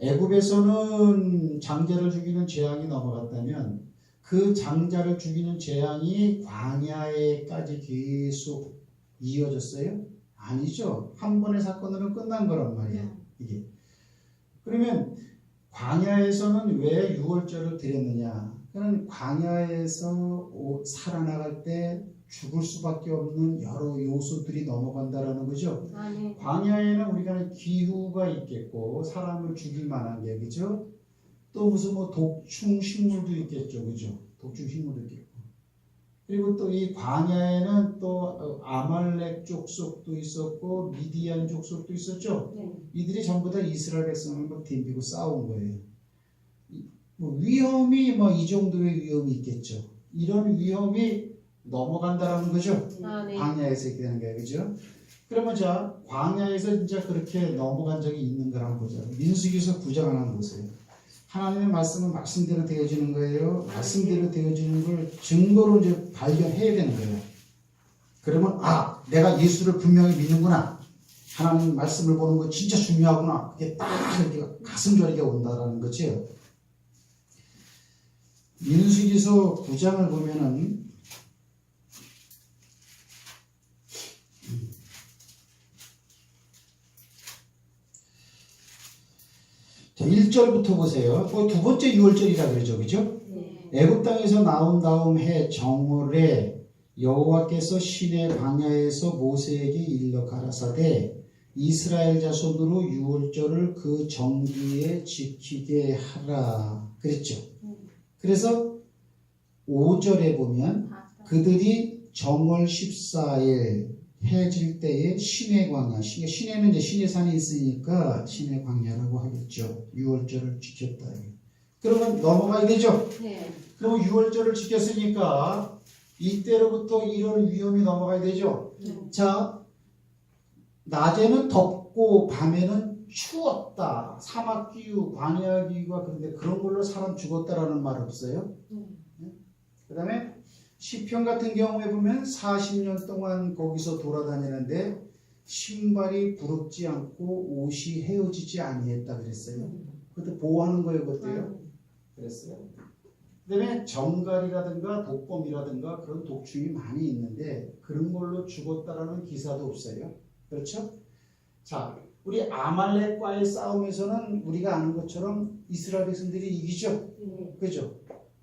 애굽에서는 장자를 죽이는 재앙이 넘어갔다면 그 장자를 죽이는 재앙이 광야에까지 계속 이어졌어요? 아니죠. 한 번의 사건으로 끝난 거란 말이에요. 이게. 그러면 광야에서는 왜 6월절을 드렸느냐? 그는 광야에서 살아나갈 때 죽을 수밖에 없는 여러 요소들이 넘어간다라는 거죠.
네.
광야에는 우리가 기후가 있겠고 사람을 죽일 만한 게 그죠? 또 무슨 뭐 독충 식물도 있겠죠, 그죠? 독충 식물도 있겠고. 그리고 또 이 광야에는 또 아말렉 족속도 있었고 미디안 족속도 있었죠. 이들이 전부 다 이스라엘 백성을 막 덤비고 싸운 거예요. 뭐 위험이 뭐 이 정도의 위험이 있겠죠. 이런 위험이 넘어간다라는 거죠.
네.
광야에서 이렇게 되는 거예요, 그죠? 그러면 자 광야에서 진짜 그렇게 넘어간 적이 있는 걸 한번 보자. 민수기서 9장 한번 보세요. 하나님의 말씀은 말씀대로 되어지는 거예요. 말씀대로 되어지는 걸 증거로 이제 발견해야 되는 거예요. 그러면 내가 예수를 분명히 믿는구나. 하나님 말씀을 보는 거 진짜 중요하구나. 그게 딱 이렇게 가슴 저리게 온다라는 거죠. 민수기서 9장을 보면은 자, 1절부터 보세요. 두 번째 6월절이라 그러죠. 그죠? 애굽 땅에서 나온 다음 해 정월에 여호와께서 시내 광야에서 모세에게 일러 가라사대 이스라엘 자손으로 6월절을 그 정기에 지키게 하라 그랬죠. 그래서 5절에 보면 그들이 정월 14일 해질 때에 시내 광야, 시내는 이제 시내산이 있으니까 시내 광야라고 하겠죠. 6월절을 지켰다. 그러면 넘어가야 되죠. 그러면 6월절을 지켰으니까 이때로부터 이런 위험이 넘어가야 되죠. 자, 낮에는 덥고 밤에는 추웠다. 사막 기후, 광야 기후가 그런데 그런 걸로 사람 죽었다라는 말 없어요. 그 다음에 시편 같은 경우에 보면 40년 동안 거기서 돌아다니는데 신발이 부럽지 않고 옷이 헤어지지 아니했다 그랬어요. 그것도 보호하는 거예요. 그것도요. 그랬어요. 그 다음에 정갈이라든가 독검이라든가 그런 독충이 많이 있는데 그런 걸로 죽었다라는 기사도 없어요. 그렇죠? 자, 우리 아말렉과의 싸움에서는 우리가 아는 것처럼 이스라엘 백성들이 이기죠. 그죠?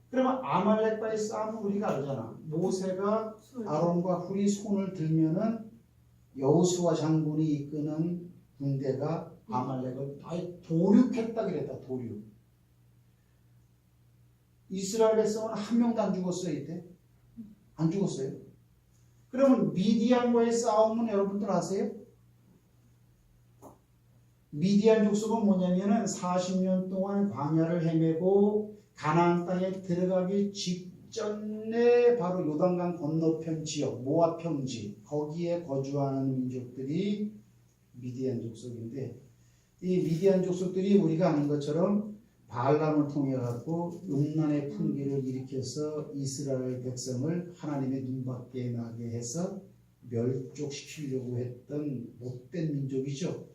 그러면 아말렉과의 싸움은 우리가 알잖아. 모세가 아론과 훌이 손을 들면은 여호수아 장군이 이끄는 군대가 아말렉을 아예 도륙했다 그랬다. 도륙. 이스라엘 백성은 한 명도 안 죽었어요 이때. 안 죽었어요. 그러면 미디안과의 싸움은 여러분들 아세요? 미디안 족속은 뭐냐면은 40년 동안 광야를 헤매고 가나안 땅에 들어가기 직전에 바로 요단강 건너편 지역, 모압 평지 거기에 거주하는 민족들이 미디안 족속인데 이 미디안 족속들이 우리가 아는 것처럼 바알람을 통해 갖고 음란의 풍기를 일으켜서 이스라엘 백성을 하나님의 눈밖에 나게 해서 멸족시키려고 했던 못된 민족이죠.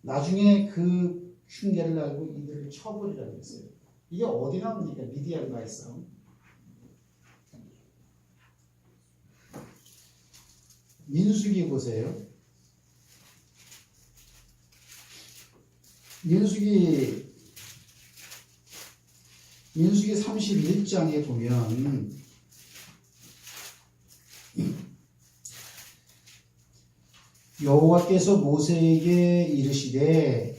나중에 그 흉계를 알고 이들을 쳐버리라고 했어요. 이게 어디 나옵니까? 미디안과의 싸움. 민수기 보세요. 민수기 31장에 보면 여호와께서 모세에게 이르시되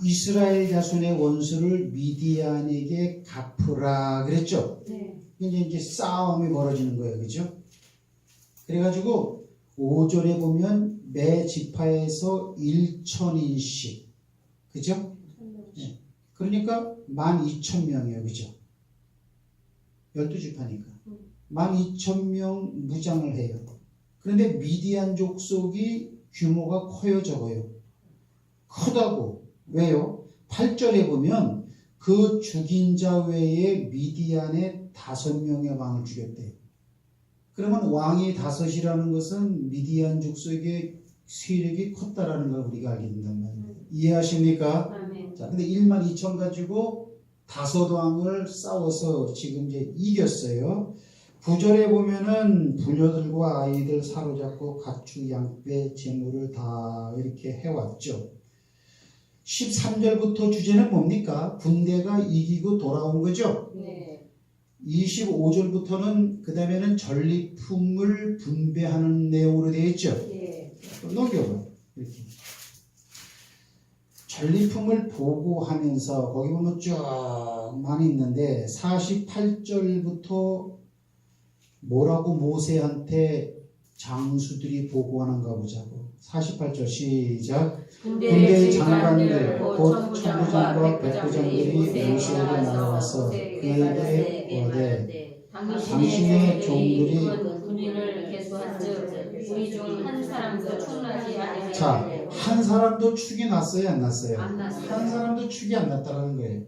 이스라엘 자손의 원수를 미디안에게 갚으라 그랬죠.
네.
이제 싸움이 벌어지는 거예요, 그죠? 그래가지고 5절에 보면 매 지파에서 1,000인씩, 그죠? 네. 그러니까 12,000명이에요, 그죠? 12지파니까 12,000명 무장을 해요. 그런데 미디안 족속이 규모가 커요, 적어요? 크다고. 왜요? 8절에 보면 그 죽인 자 외에 미디안의 5명의 왕을 죽였대요. 그러면 왕이 5이라는 것은 미디안 족속의 세력이 컸다라는 걸 우리가 알게 된단 말이에요. 이해하십니까?
아멘.
자, 근데 12,000 가지고 5왕을 싸워서 지금 이제 이겼어요. 9절에 보면은 부녀들과 아이들 사로잡고 가축, 양떼, 재물을 다 이렇게 해왔죠. 13절부터 주제는 뭡니까? 군대가 이기고 돌아온 거죠.
네.
25절부터는 그 다음에는 전리품을 분배하는 내용으로 되어 있죠.
예.
넘겨봐요. 이렇게. 전리품을 보고하면서 거기 보면 쭉 많이 있는데 48절부터 뭐라고 모세한테 장수들이 보고하는가 보자고. 48절 시작. 군대의 장관들 곧 천부장과 백부장들이 모세에게 나와서 그에게 이르되 당신의 종들이
군인을 계수한즉 우리 중 한 사람도 충나지 아니하리라.
자, 한 사람도 축이 났어요, 안 났어요?
안 났어요.
한 사람도 축이 안 났다라는 거예요.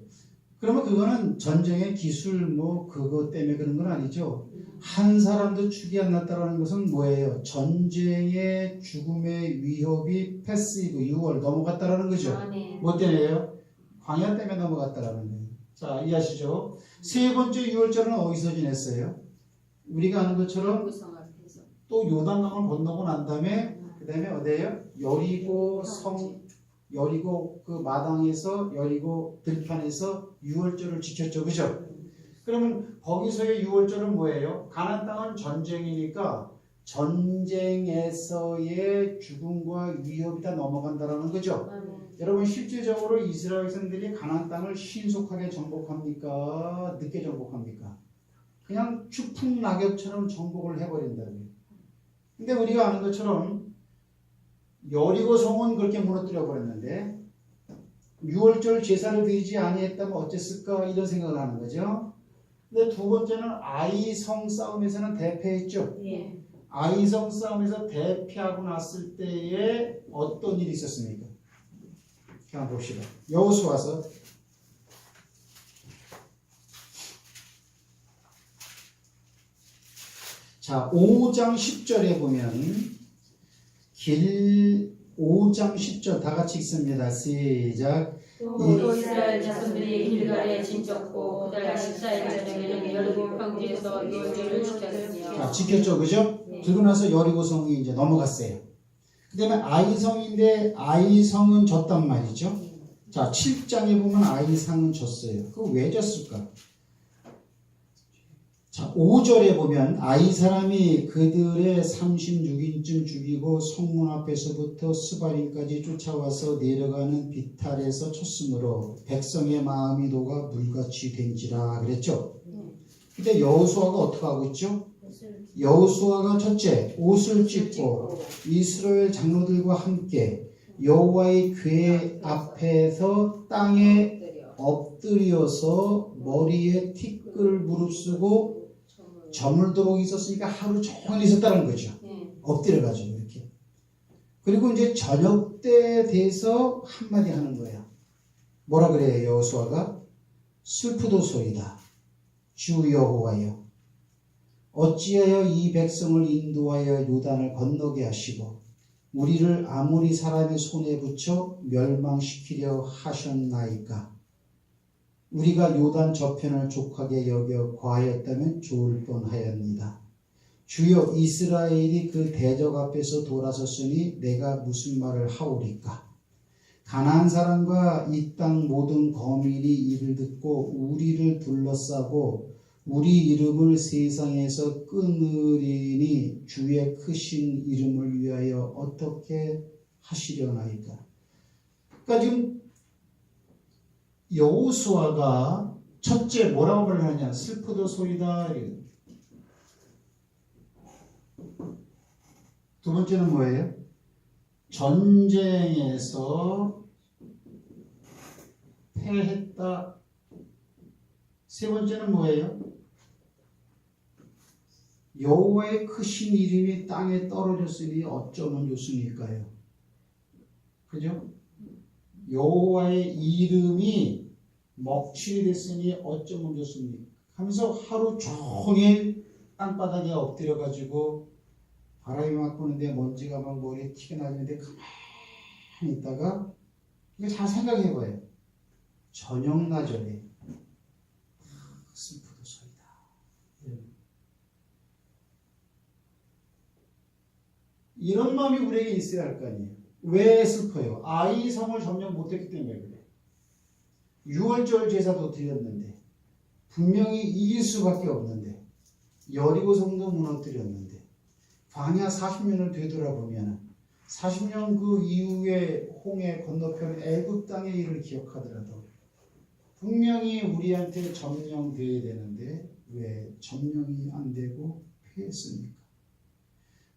그러면 그거는 전쟁의 기술 뭐 그것 때문에 그런 건 아니죠. 한 사람도 축이 안 났다라는 것은 뭐예요? 전쟁의 죽음의 위협이 패시브 6월 넘어갔다라는 거죠.
아멘.
뭐 때문에요? 광야 때문에 넘어갔다라는 거예요. 자, 이해하시죠? 세 번째 6월절은 어디서 지냈어요? 우리가 아는 것처럼
구성 앞에서.
또 요단강을 건너고 난 다음에 그 다음에 어디예요? 여리고 성, 여리고 그 마당에서 여리고 들판에서 6월절을 지켰죠, 그죠? 그러면 거기서의 6월절은 뭐예요? 가나안 땅은 전쟁이니까 전쟁에서의 죽음과 위협이 다 넘어간다라는 거죠.
아멘.
여러분 실질적으로 이스라엘 백성들이 가나안 땅을 신속하게 정복합니까? 늦게 정복합니까? 그냥 추풍 낙엽처럼 정복을 해버린다고요. 근데 우리가 아는 것처럼 여리고 성은 그렇게 무너뜨려 버렸는데 6월절 제사를 드리지 아니했다면 어땠을까 이런 생각을 하는 거죠. 근데 두 번째는 아이성 싸움에서는 대패했죠.
예.
아이성 싸움에서 대패하고 났을 때에 어떤 일이 있었습니까? 한번 봅시다. 여호수아서 자 5장 10절에 보면 5장 10절 다 같이 읽습니다. 시작.
또 이스라엘 자손들이 길갈에 진쳤고 그달 14일 저녁에는 여리고 평지에서 6월절을 지켰으며.
자, 지켰죠, 그죠?
네.
그러고 나서 여리고성이 이제 넘어갔어요. 그 다음에 아이성인데 아이성은 졌단 말이죠. 자, 7장에 보면 아이성은 졌어요. 그거 왜 졌을까? 자, 5절에 보면 아이 사람이 그들의 36인쯤 죽이고 성문 앞에서부터 스바림까지 쫓아와서 내려가는 비탈에서 쳤으므로 백성의 마음이 녹아 물같이 된지라 그랬죠. 근데 여호수아가 어떻게 하고 있죠? 여호수아가 첫째 옷을 찢고 이스라엘 장로들과 함께 여호와의 궤 앞에서 땅에 엎드려서 머리에 티끌 무릅쓰고 저물도록 있었으니까 하루 종일 있었다는 거죠. 엎드려가지고 이렇게. 그리고 이제 저녁 때 돼서 한마디 하는 거야. 뭐라 그래요? 여호수아가 슬프도소이다. 주 여호와여, 어찌하여 이 백성을 인도하여 요단을 건너게 하시고 우리를 아모리 사람의 손에 붙여 멸망시키려 하셨나이까? 우리가 요단 저편을 족하게 여겨 과하였다면 좋을 뻔하였니다. 주여, 이스라엘이 그 대적 앞에서 돌아섰으니 내가 무슨 말을 하오리까? 가나안 사람과 이 땅 모든 거민이 이를 듣고 우리를 둘러싸고 우리 이름을 세상에서 끊으리니 주의 크신 이름을 위하여 어떻게 하시려나이까? 그러니까 지금 여호수아가 첫째 뭐라고 말하냐? 슬프도소이다. 두 번째는 뭐예요? 전쟁에서 패했다. 세 번째는 뭐예요? 여호와의 크신 이름이 땅에 떨어졌으니 어쩌면 좋습니까요? 그죠? 여호와의 이름이 먹칠이 됐으니 어쩌면 좋습니까? 하면서 하루 종일 땅바닥에 엎드려가지고 바람이 막 부는데 먼지가 막 머리에 티가 나는데 가만히 있다가 이거 잘 생각해봐요. 저녁 나절에 슬프도소이다. 이런 마음이 우리에게 있어야 할 거 아니에요. 왜 슬퍼요? 아이 성을 점령 못했기 때문에 그래. 6월절 제사도 드렸는데 분명히 이길 수밖에 없는데 여리고 성도 무너뜨렸는데 광야 40년을 되돌아보면 40년 그 이후에 홍해 건너편 애굽 땅의 일을 기억하더라도 분명히 우리한테 점령돼야 되는데 왜 점령이 안 되고 패했습니까?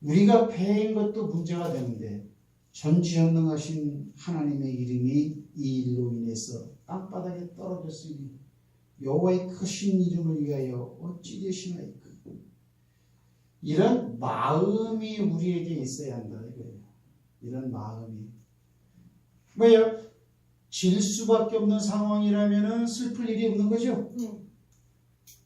우리가 패인 것도 문제가 되는데 전지전능하신 하나님의 이름이 이 일로 인해서 땅바닥에 떨어졌으니 여호와의 크신 이름을 위하여 어찌 되시나이까? 이런 마음이 우리에게 있어야 한다 이거예요. 이런 마음이 뭐예요? 질 수밖에 없는 상황이라면 슬플 일이 없는 거죠.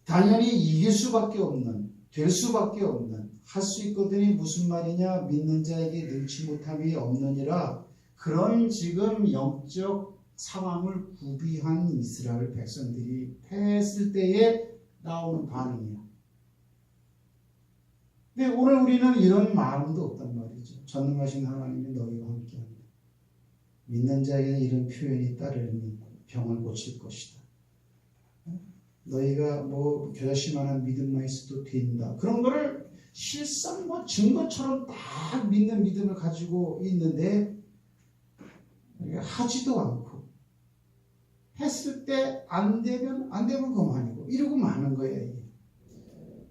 당연히 이길 수밖에 없는, 될 수밖에 없는, 할 수 있거든이 무슨 말이냐? 믿는 자에게 능치 못함이 없느니라. 그런 지금 영적 상황을 구비한 이스라엘 백성들이 패했을 때에 나오는 반응이야. 근데 오늘 우리는 이런 마음도 없단 말이죠. 전능하신 하나님이 너희와 함께한다. 믿는 자에게는 이런 표현이 따르니 병을 고칠 것이다. 너희가 뭐 겨자씨만한 믿음만 있어도 된다. 그런 거를 실상과 증거처럼 딱 믿는 믿음을 가지고 있는데 하지도 않고 했을 때 안 되면 그만이고 이러고 마는 거예요.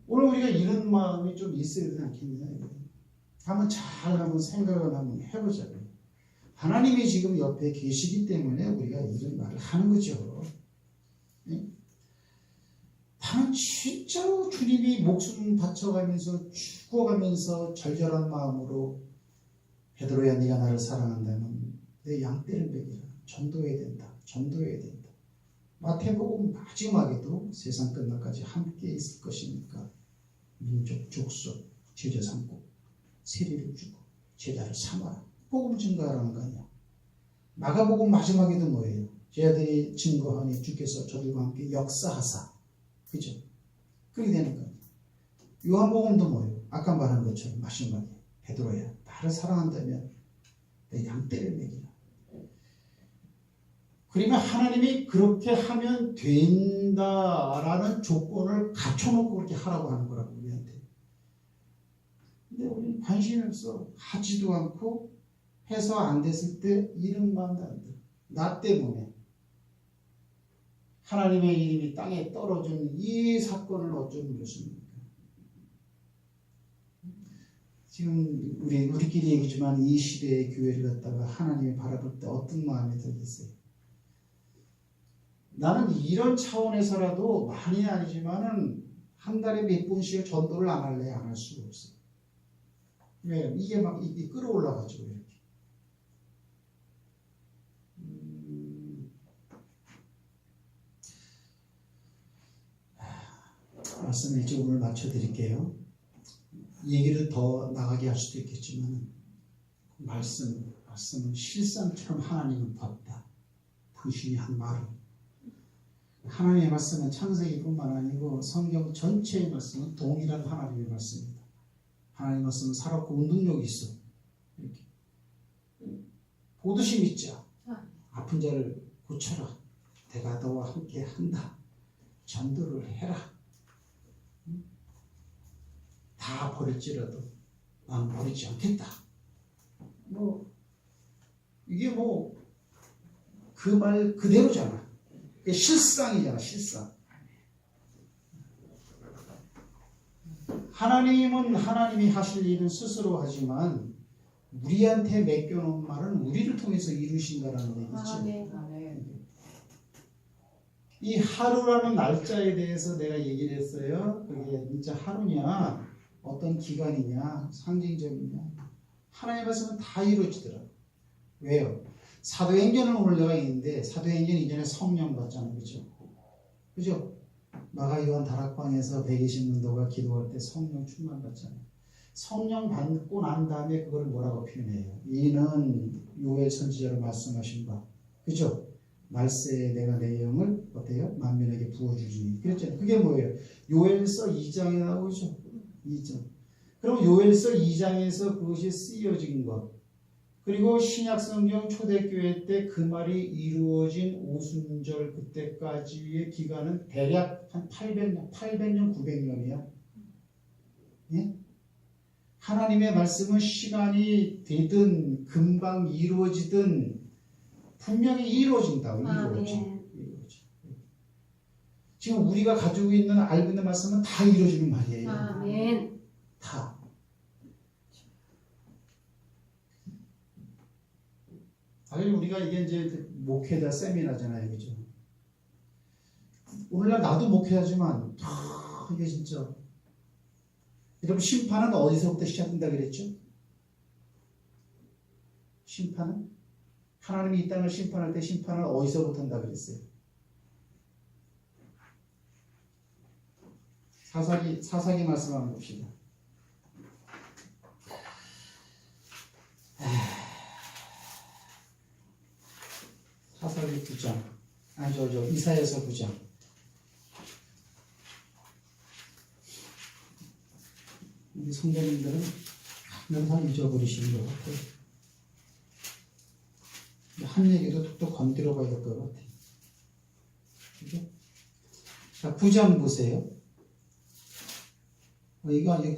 오늘 우리가 이런 마음이 좀 있어야 되지 않겠냐. 한번 잘 한번 생각을 한번 해보자고요. 하나님이 지금 옆에 계시기 때문에 우리가 이런 말을 하는 거죠. 나는 진짜로 주님이 목숨 바쳐가면서 죽어가면서 절절한 마음으로 베드로야 네가 나를 사랑한다면 내 양떼를 먹이라. 전도해야 된다. 전도해야 된다. 마태복음 마지막에도 세상 끝날까지 함께 있을 것이니까 민족, 족속, 제자 삼고 세리를 주고 제자를 삼아라. 복음 증거하라는 거 아니야. 마가복음 마지막에도 뭐예요? 제자들이 증거하니 주께서 저들과 함께 역사하사. 그죠? 그렇게 되는 거예요. 요한복음도 뭐예요? 아까 말한 것처럼 마지막에 베드로야 나를 사랑한다면 내 양떼를 먹이라. 그러면 하나님이 그렇게 하면 된다라는 조건을 갖춰놓고 그렇게 하라고 하는 거라고 우리한테. 근데 우리는 관심이 없어. 하지도 않고 해서 안 됐을 때 이름만 안 돼. 나 때문에 하나님의 이름이 땅에 떨어진 이 사건을 어쩌면 좋습니까? 지금 우리끼리 얘기지만 이 시대의 교회를 갖다가 하나님이 바라볼 때 어떤 마음이 들겠어요? 나는 이런 차원에서라도 많이 아니지만은 한 달에 몇 번씩 전도를 안 할래? 안 할 수가 없어요. 왜? 이게 막 이게 끌어올라가지고 이렇게. 말씀 일찍 오늘 맞춰드릴게요. 얘기를 더 나가게 할 수도 있겠지만 말씀은 실상처럼 하나님은 봤다. 당신이 한 말은 하나님의 말씀은 창세기뿐만 아니고 성경 전체의 말씀은 동일한 하나님의 말씀입니다. 하나님의 말씀은 살았고 운동력이 있어. 이렇게 보듯이 믿자. 아픈 자를 고쳐라. 내가 너와 함께 한다. 전도를 해라. 다 버릴지라도 나는 버리지 않겠다. 이게 그 말 그대로잖아. 이게 실상이잖아, 실상. 하나님은 하나님이 하실 일은 스스로 하지만 우리한테 맡겨놓은 말은 우리를 통해서 이루신다라는 얘기죠. 이 하루라는 날짜에 대해서 내가 얘기를 했어요. 그게 진짜 하루냐, 어떤 기간이냐, 상징적이냐. 하나님의 말씀은 다 이루어지더라. 왜요? 사도행전을 오늘 내가 있는데 사도행전 이전에 성령 받잖아요. 그죠? 그죠? 마가 요한 다락방에서 120문도가 기도할 때 성령 충만 받잖아요. 성령 받고 난 다음에 그걸 뭐라고 표현해요? 이는 요엘 선지자로 말씀하신 바. 그죠? 말세에 내가 내 영을 어때요? 만민에게 부어주시니. 그랬잖아요. 그게 뭐예요? 요엘서 2장에 나오죠. 2장. 그럼 요엘서 2장에서 그것이 쓰여진 것. 그리고 신약성경 초대교회 때 그 말이 이루어진 오순절 그때까지의 기간은 대략 한 800년, 900년이야. 예? 하나님의 말씀은 시간이 되든 금방 이루어지든 분명히 이루어진다고. 이루어져. 지금 우리가 가지고 있는 알고 있는 말씀은 다 이루어지는 말이에요.
아멘.
다. 사실 우리가 이게 이제 목회자 세미나잖아요, 그죠? 오늘날 나도 목회하지만 이게 진짜 여러분 심판은 어디서부터 시작된다 그랬죠? 심판은 하나님이 이 땅을 심판할 때 심판을 어디서부터 한다 그랬어요? 사사기 말씀 한번 봅시다. 사사기 9장. 이사야서 9장. 우리 성도님들은 항상 잊어버리시는 것 같아요. 한 얘기도 또 건드려 봐야 될 것 같아요. 그죠? 자, 9장 보세요. 이거 아직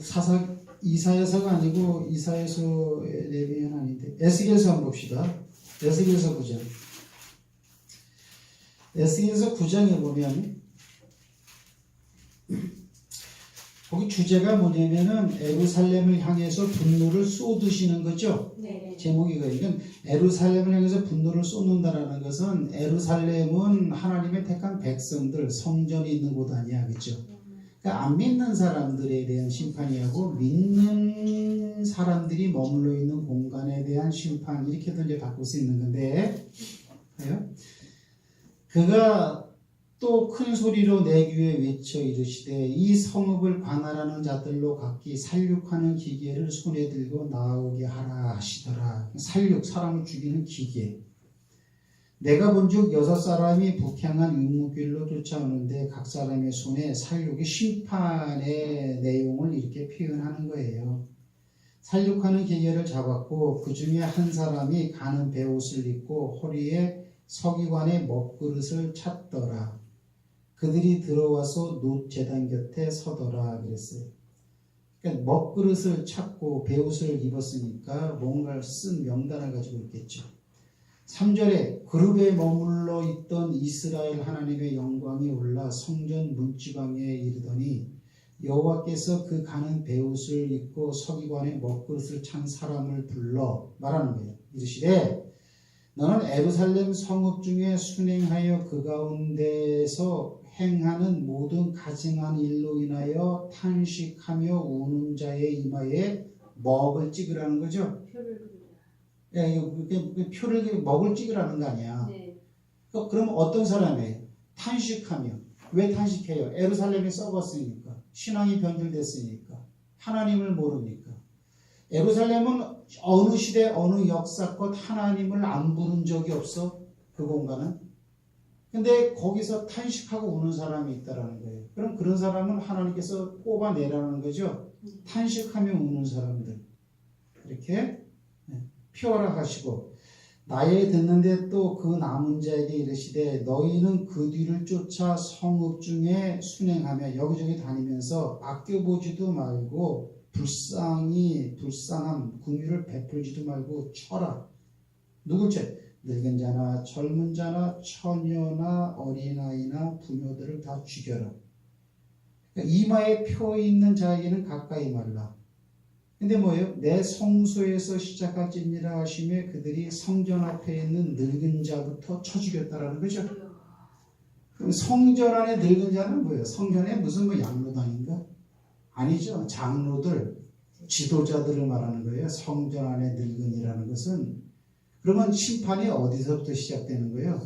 이사야서가 아니고 이사야서의 내용은 아닌데 에스겔서 한번 봅시다. 에스겔서 9장. 에스겔서 9장에 보면 거기 주제가 뭐냐면은 에루살렘을 향해서 분노를 쏟으시는 거죠.
네.
제목이 그러니까 에루살렘을 향해서 분노를 쏟는다라는 것은 에루살렘은 하나님의 택한 백성들 성전이 있는 곳 아니야, 그렇죠? 그러니까 안 믿는 사람들에 대한 심판이 하고 믿는 사람들이 머물러 있는 공간에 대한 심판 이렇게도 이제 바꿀 수 있는 건데, 그가 또 큰 소리로 내 귀에 외쳐 이르시되 이 성읍을 관할하는 자들로 각기 살육하는 기계를 손에 들고 나오게 하라 하시더라. 살육, 사람을 죽이는 기계. 내가 본즉 6사람이 북향한 유무길로 쫓아오는데 각 사람의 손에 살육의 심판의 내용을 이렇게 표현하는 거예요. 살육하는 기계를 잡았고 그 중에 한 사람이 가는 베옷을 입고 허리에 서기관의 먹그릇을 찼더라. 그들이 들어와서 놋 제단 곁에 서더라 그랬어요. 그러니까 먹그릇을 찾고 베옷을 입었으니까 뭔가를 쓴 명단을 가지고 있겠죠. 3절에 그룹에 머물러 있던 이스라엘 하나님의 영광이 올라 성전 문지방에 이르더니 여호와께서 그 가는 베옷을 입고 서기관의 먹그릇을 찬 사람을 불러 말하는 거예요. 이르시되 너는 예루살렘 성읍 중에 순행하여 그 가운데서 행하는 모든 가증한 일로 인하여 탄식하며 우는 자의 이마에 먹을 찍으라는 거죠.
표를 그리라.
야, 이거 표를 먹을 찍으라는 거 아니야.
네.
그럼 어떤 사람이에요? 탄식하며. 왜 탄식해요? 예루살렘이 썩었으니까. 신앙이 변질됐으니까. 하나님을 모르니까. 예루살렘은 어느 시대 어느 역사껏 하나님을 안 부른 적이 없어. 그 공간은. 근데 거기서 탄식하고 우는 사람이 있다라는 거예요. 그럼 그런 사람은 하나님께서 뽑아내라는 거죠. 탄식하며 우는 사람들. 이렇게 표하라 하시고 나의 듣는데 또 그 남은 자에게 이르시되 너희는 그 뒤를 쫓아 성읍 중에 순행하며 여기저기 다니면서 아껴보지도 말고 불쌍함 긍휼을 베풀지도 말고 쳐라. 누굴 쳐? 늙은 자나 젊은 자나 처녀나 어린아이나 부녀들을 다 죽여라. 그러니까 이마에 표 있는 자에게는 가까이 말라. 근데 뭐예요? 내 성소에서 시작할지니라 하시며 그들이 성전 앞에 있는 늙은 자부터 쳐 죽였다라는 거죠. 그럼 성전 안에 늙은 자는 뭐예요? 성전에 무슨 뭐 양로당인가? 아니죠. 장로들, 지도자들을 말하는 거예요. 성전 안에 늙은이라는 것은. 그러면 심판이 어디서부터 시작되는 거예요?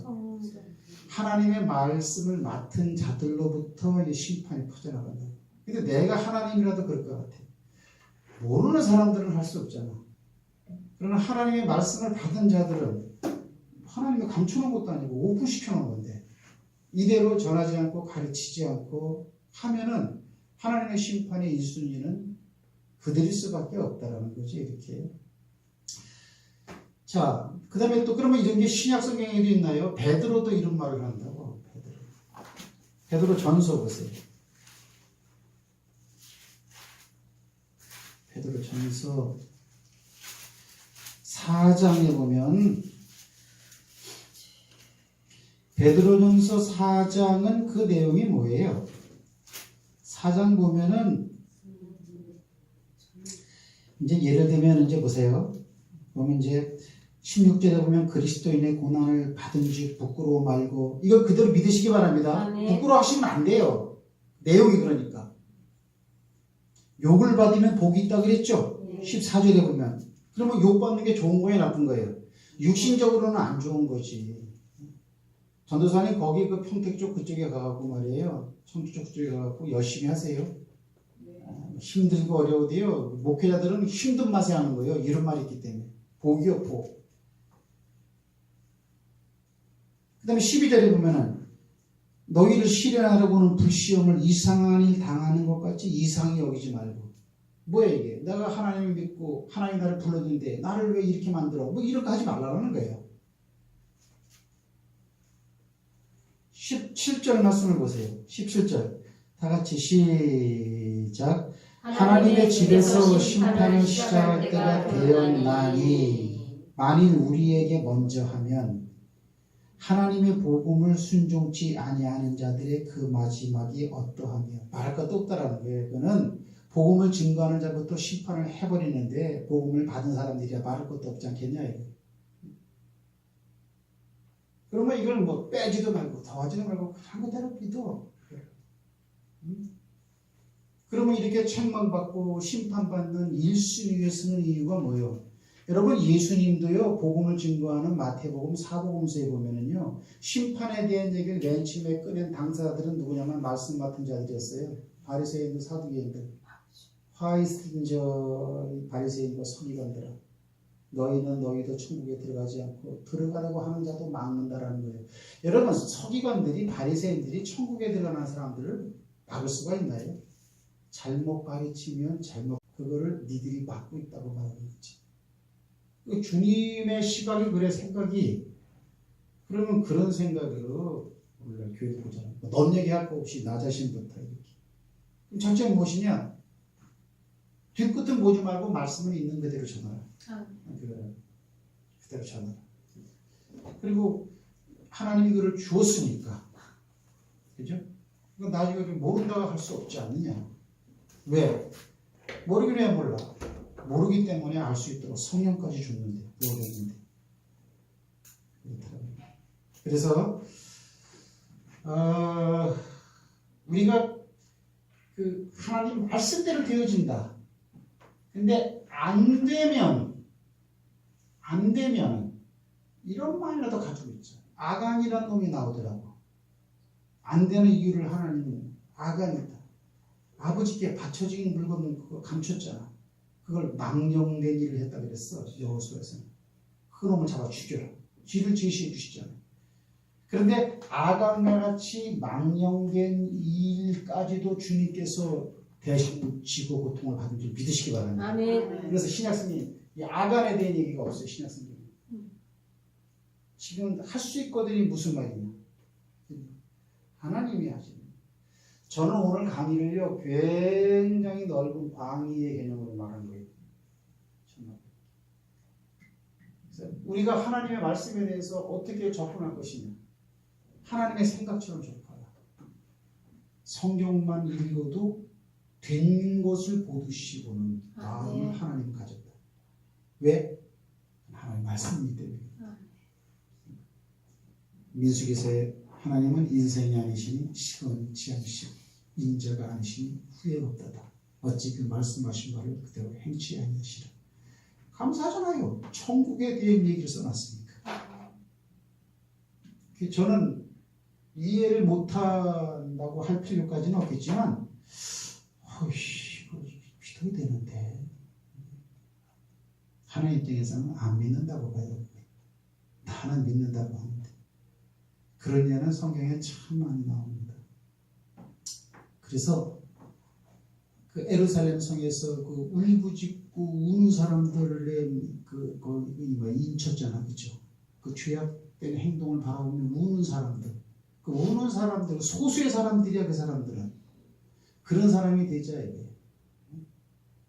하나님의 말씀을 맡은 자들로부터 이 심판이 퍼져나간다. 근데 내가 하나님이라도 그럴 것 같아. 모르는 사람들은 할 수 없잖아. 그러나 하나님의 말씀을 받은 자들은 하나님이 감춰놓은 것도 아니고 오픈시켜놓은 건데 이대로 전하지 않고 가르치지 않고 하면은 하나님의 심판의 1순위는 그들일 수밖에 없다라는 거지. 이렇게. 자, 그 다음에 또 그러면 이런 게 신약 성경에도 있나요? 베드로도 이런 말을 한다고. 베드로 전서 보세요. 베드로 전서 4장에 보면 베드로 전서 4장은 그 내용이 뭐예요? 4장 보면은 이제 예를 들면 이제 보세요. 보면 이제 16절에 보면 그리스도인의 고난을 받은 즉 부끄러워 말고 이걸 그대로 믿으시기 바랍니다. 부끄러워하시면 안 돼요. 내용이 그러니까. 욕을 받으면 복이 있다 그랬죠? 14절에 보면. 그러면 욕 받는 게 좋은 거예요, 나쁜 거예요? 육신적으로는 안 좋은 거지. 전도사님 거기 그 평택 쪽 그쪽에 가갖고 말이에요. 청주 쪽 그쪽에 가갖고 열심히 하세요. 힘들고 어려워도요. 목회자들은 힘든 맛에 하는 거예요. 이런 말이 있기 때문에. 복이요, 복. 그 다음에 12절에 보면은 너희를 시련하려고는 불시험을 이상한 일 당하는 것 같이 이상히 여기지 말고. 뭐야 이게? 내가 하나님을 믿고 하나님 나를 불렀는데 나를 왜 이렇게 만들어? 뭐 이렇게 하지 말라는 거예요. 17절 말씀을 보세요. 17절. 다 같이 시작. 하나님의 집에서 심판을 시작할 때가 되었나니 만일 우리에게 먼저 하면 하나님의 복음을 순종치 아니하는 자들의 그 마지막이 어떠하며 말할 것도 없다라는 거예요. 그거는 복음을 증거하는 자부터 심판을 해버리는데 복음을 받은 사람들이야 말할 것도 없지 않겠냐 이거. 그러면 이걸 뭐 빼지도 말고 더하지도 말고 한 그대로 믿어. 그러면 이렇게 책망받고 심판받는 1순위에 서는 이유가 뭐예요? 여러분 예수님도요 복음을 증거하는 마태복음 4복음서에 보면은요 심판에 대한 얘기를 맨 처음에 꺼낸 당사자들은 누구냐면 말씀 맡은 자들이었어요. 바리새인들, 사두개인들. 화이스틴저 바리새인과 서기관들아 너희도 천국에 들어가지 않고 들어가려고 하는 자도 막는다라는 거예요. 여러분 서기관들이 바리새인들이 천국에 들어가는 사람들을 막을 수가 있나요? 잘못 가르치면 그거를 니들이 막고 있다고 말하는 거지. 주님의 시각이 그래 생각이 그러면 그런 생각으로 우리가 교회 보잖아. 넌 얘기할 거 없이 나 자신부터 이렇게. 그럼 장점이 무엇이냐? 뒤끝은 보지 말고 말씀을 있는 그대로 전하라. 그대로 전하라. 그리고 하나님이 그를 주었으니까, 그죠? 나중에 모른다고 할 수 없지 않느냐. 왜? 모르긴 왜 몰라? 모르기 때문에 알 수 있도록 성령까지 줬는데 모르겠는데 그렇더라고요. 그래서 우리가 그 하나님 말씀대로 되어진다. 근데 안 되면 이런 마음이라도 가지고 있죠. 아간이란 놈이 나오더라고. 안 되는 이유를 하나님은 아간이다. 아버지께 바쳐진 물건을 그거 감췄잖아. 그걸 망령된 일을 했다 그랬어. 여호수아에서는. 그 놈을 잡아 죽여라. 뒤를 제시해 주시잖아요. 그런데 아간과 같이 망령된 일까지도 주님께서 대신 지고 고통을 받은 줄 믿으시기 바랍니다.
아멘.
그래서 신약성경에 이 아간에 대한 얘기가 없어요. 신약성경에. 지금 할 수 있거든요. 무슨 말이냐. 하나님이 하시는. 저는 오늘 강의를요. 굉장히 넓은 광의의 개념으로 말한 거예요. 정말. 그래서 우리가 하나님의 말씀에 대해서 어떻게 접근할 것이냐. 하나님의 생각처럼 접하라. 성경만 읽어도 된 것을 보듯이 보는 마음을 하나님은 가졌다. 왜? 하나님 말씀이기 때문에. 민수기서에 하나님은 인생이 아니시니 시건치 않으시고 인자가 아니시니 후회 없다다. 어찌 그 말씀하신 바를 그대로 행치 아니하시라. 감사하잖아요. 천국에 대한 얘기를 써놨으니까. 저는 이해를 못한다고 할 필요까지는 없겠지만 이거 믿어야 되는데 하나님 입장에서는 안 믿는다고 봐요. 나는 믿는다고 하는데 그런 예는 성경에 참 많이 나옵니다. 그래서 그 에루살렘 성에서 그 울부짖고 우는 사람들의 인쳤잖아, 그죠? 그 죄악된 행동을 바라보며 우는 사람들, 그 우는 사람들, 소수의 사람들이야, 그 사람들은. 그런 사람이 되자 이게.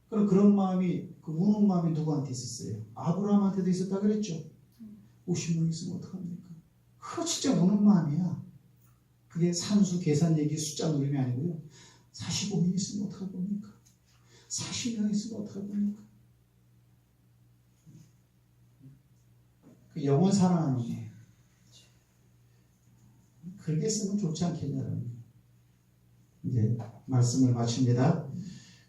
그럼 그런 마음이, 그 우는 마음이 누구한테 있었어요? 아브라함한테도 있었다 그랬죠? 50명 있으면 어떡합니까? 그거 진짜 우는 마음이야. 그게 산수 계산 얘기 숫자 노름이 아니고요. 45명 있으면 어떡할 겁니까? 40명 있으면 어떡할 겁니까? 그 영원 사랑하는 게 그렇게 쓰면 좋지 않겠냐는 이제 말씀을 마칩니다.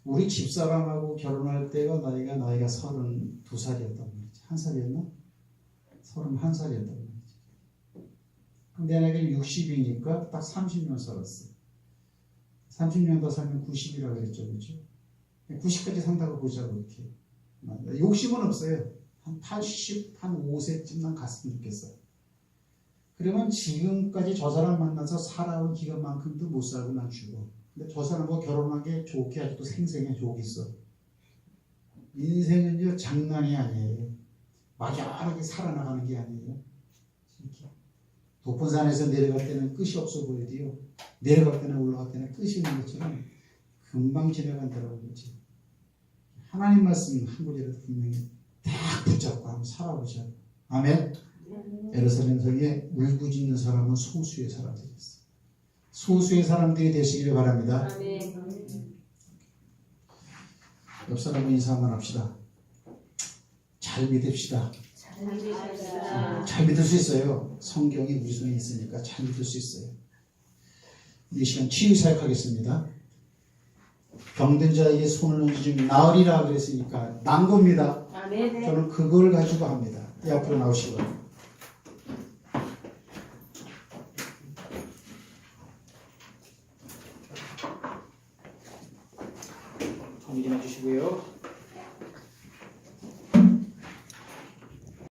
우리 집사람하고 결혼할 때가 나이가 32살이었단 말이지. 한 살이었나? 31살이었단 말이지. 근데 내가 60이니까 딱 30년 살았어. 30년 더 살면 90이라고 그랬죠. 그렇죠? 90까지 산다고 보자고 이렇게. 욕심은 없어요. 한 80, 한 5세쯤 난 갔으면 좋겠어요. 그러면 지금까지 저 사람 만나서 살아온 기간만큼도 못 살고 난 죽어. 근데 저 사람하고 결혼하게 좋게 아직도 생생해 좋게 있어. 인생은요 장난이 아니에요. 막연하게 살아나가는 게 아니에요. 이렇게. 높은 산에서 내려갈 때는 끝이 없어 보여도요. 내려갈 때나 올라갈 때는 끝이 있는 것처럼 금방 지나간다고 그러지. 하나님 말씀 한 구절이라도 분명히 딱 붙잡고 한번 살아보자. 아멘. 예루살렘 성에 울부짖는 사람은 소수의 사람들이 있어. 소수의 사람들이 되시기를 바랍니다.
아멘.
옆 사람과 인사 한번 합시다. 잘 믿읍시다. 잘 믿을 수 있어요. 성경이 우리 손에 있으니까 잘 믿을 수 있어요. 이 시간 치유 사역하겠습니다. 병든 자에게 손을 얹으면 나으리라 그랬으니까 난 겁니다.
아멘.
저는 그걸 가지고 합니다. 이 앞으로 나오시고. 정리해 주시고요.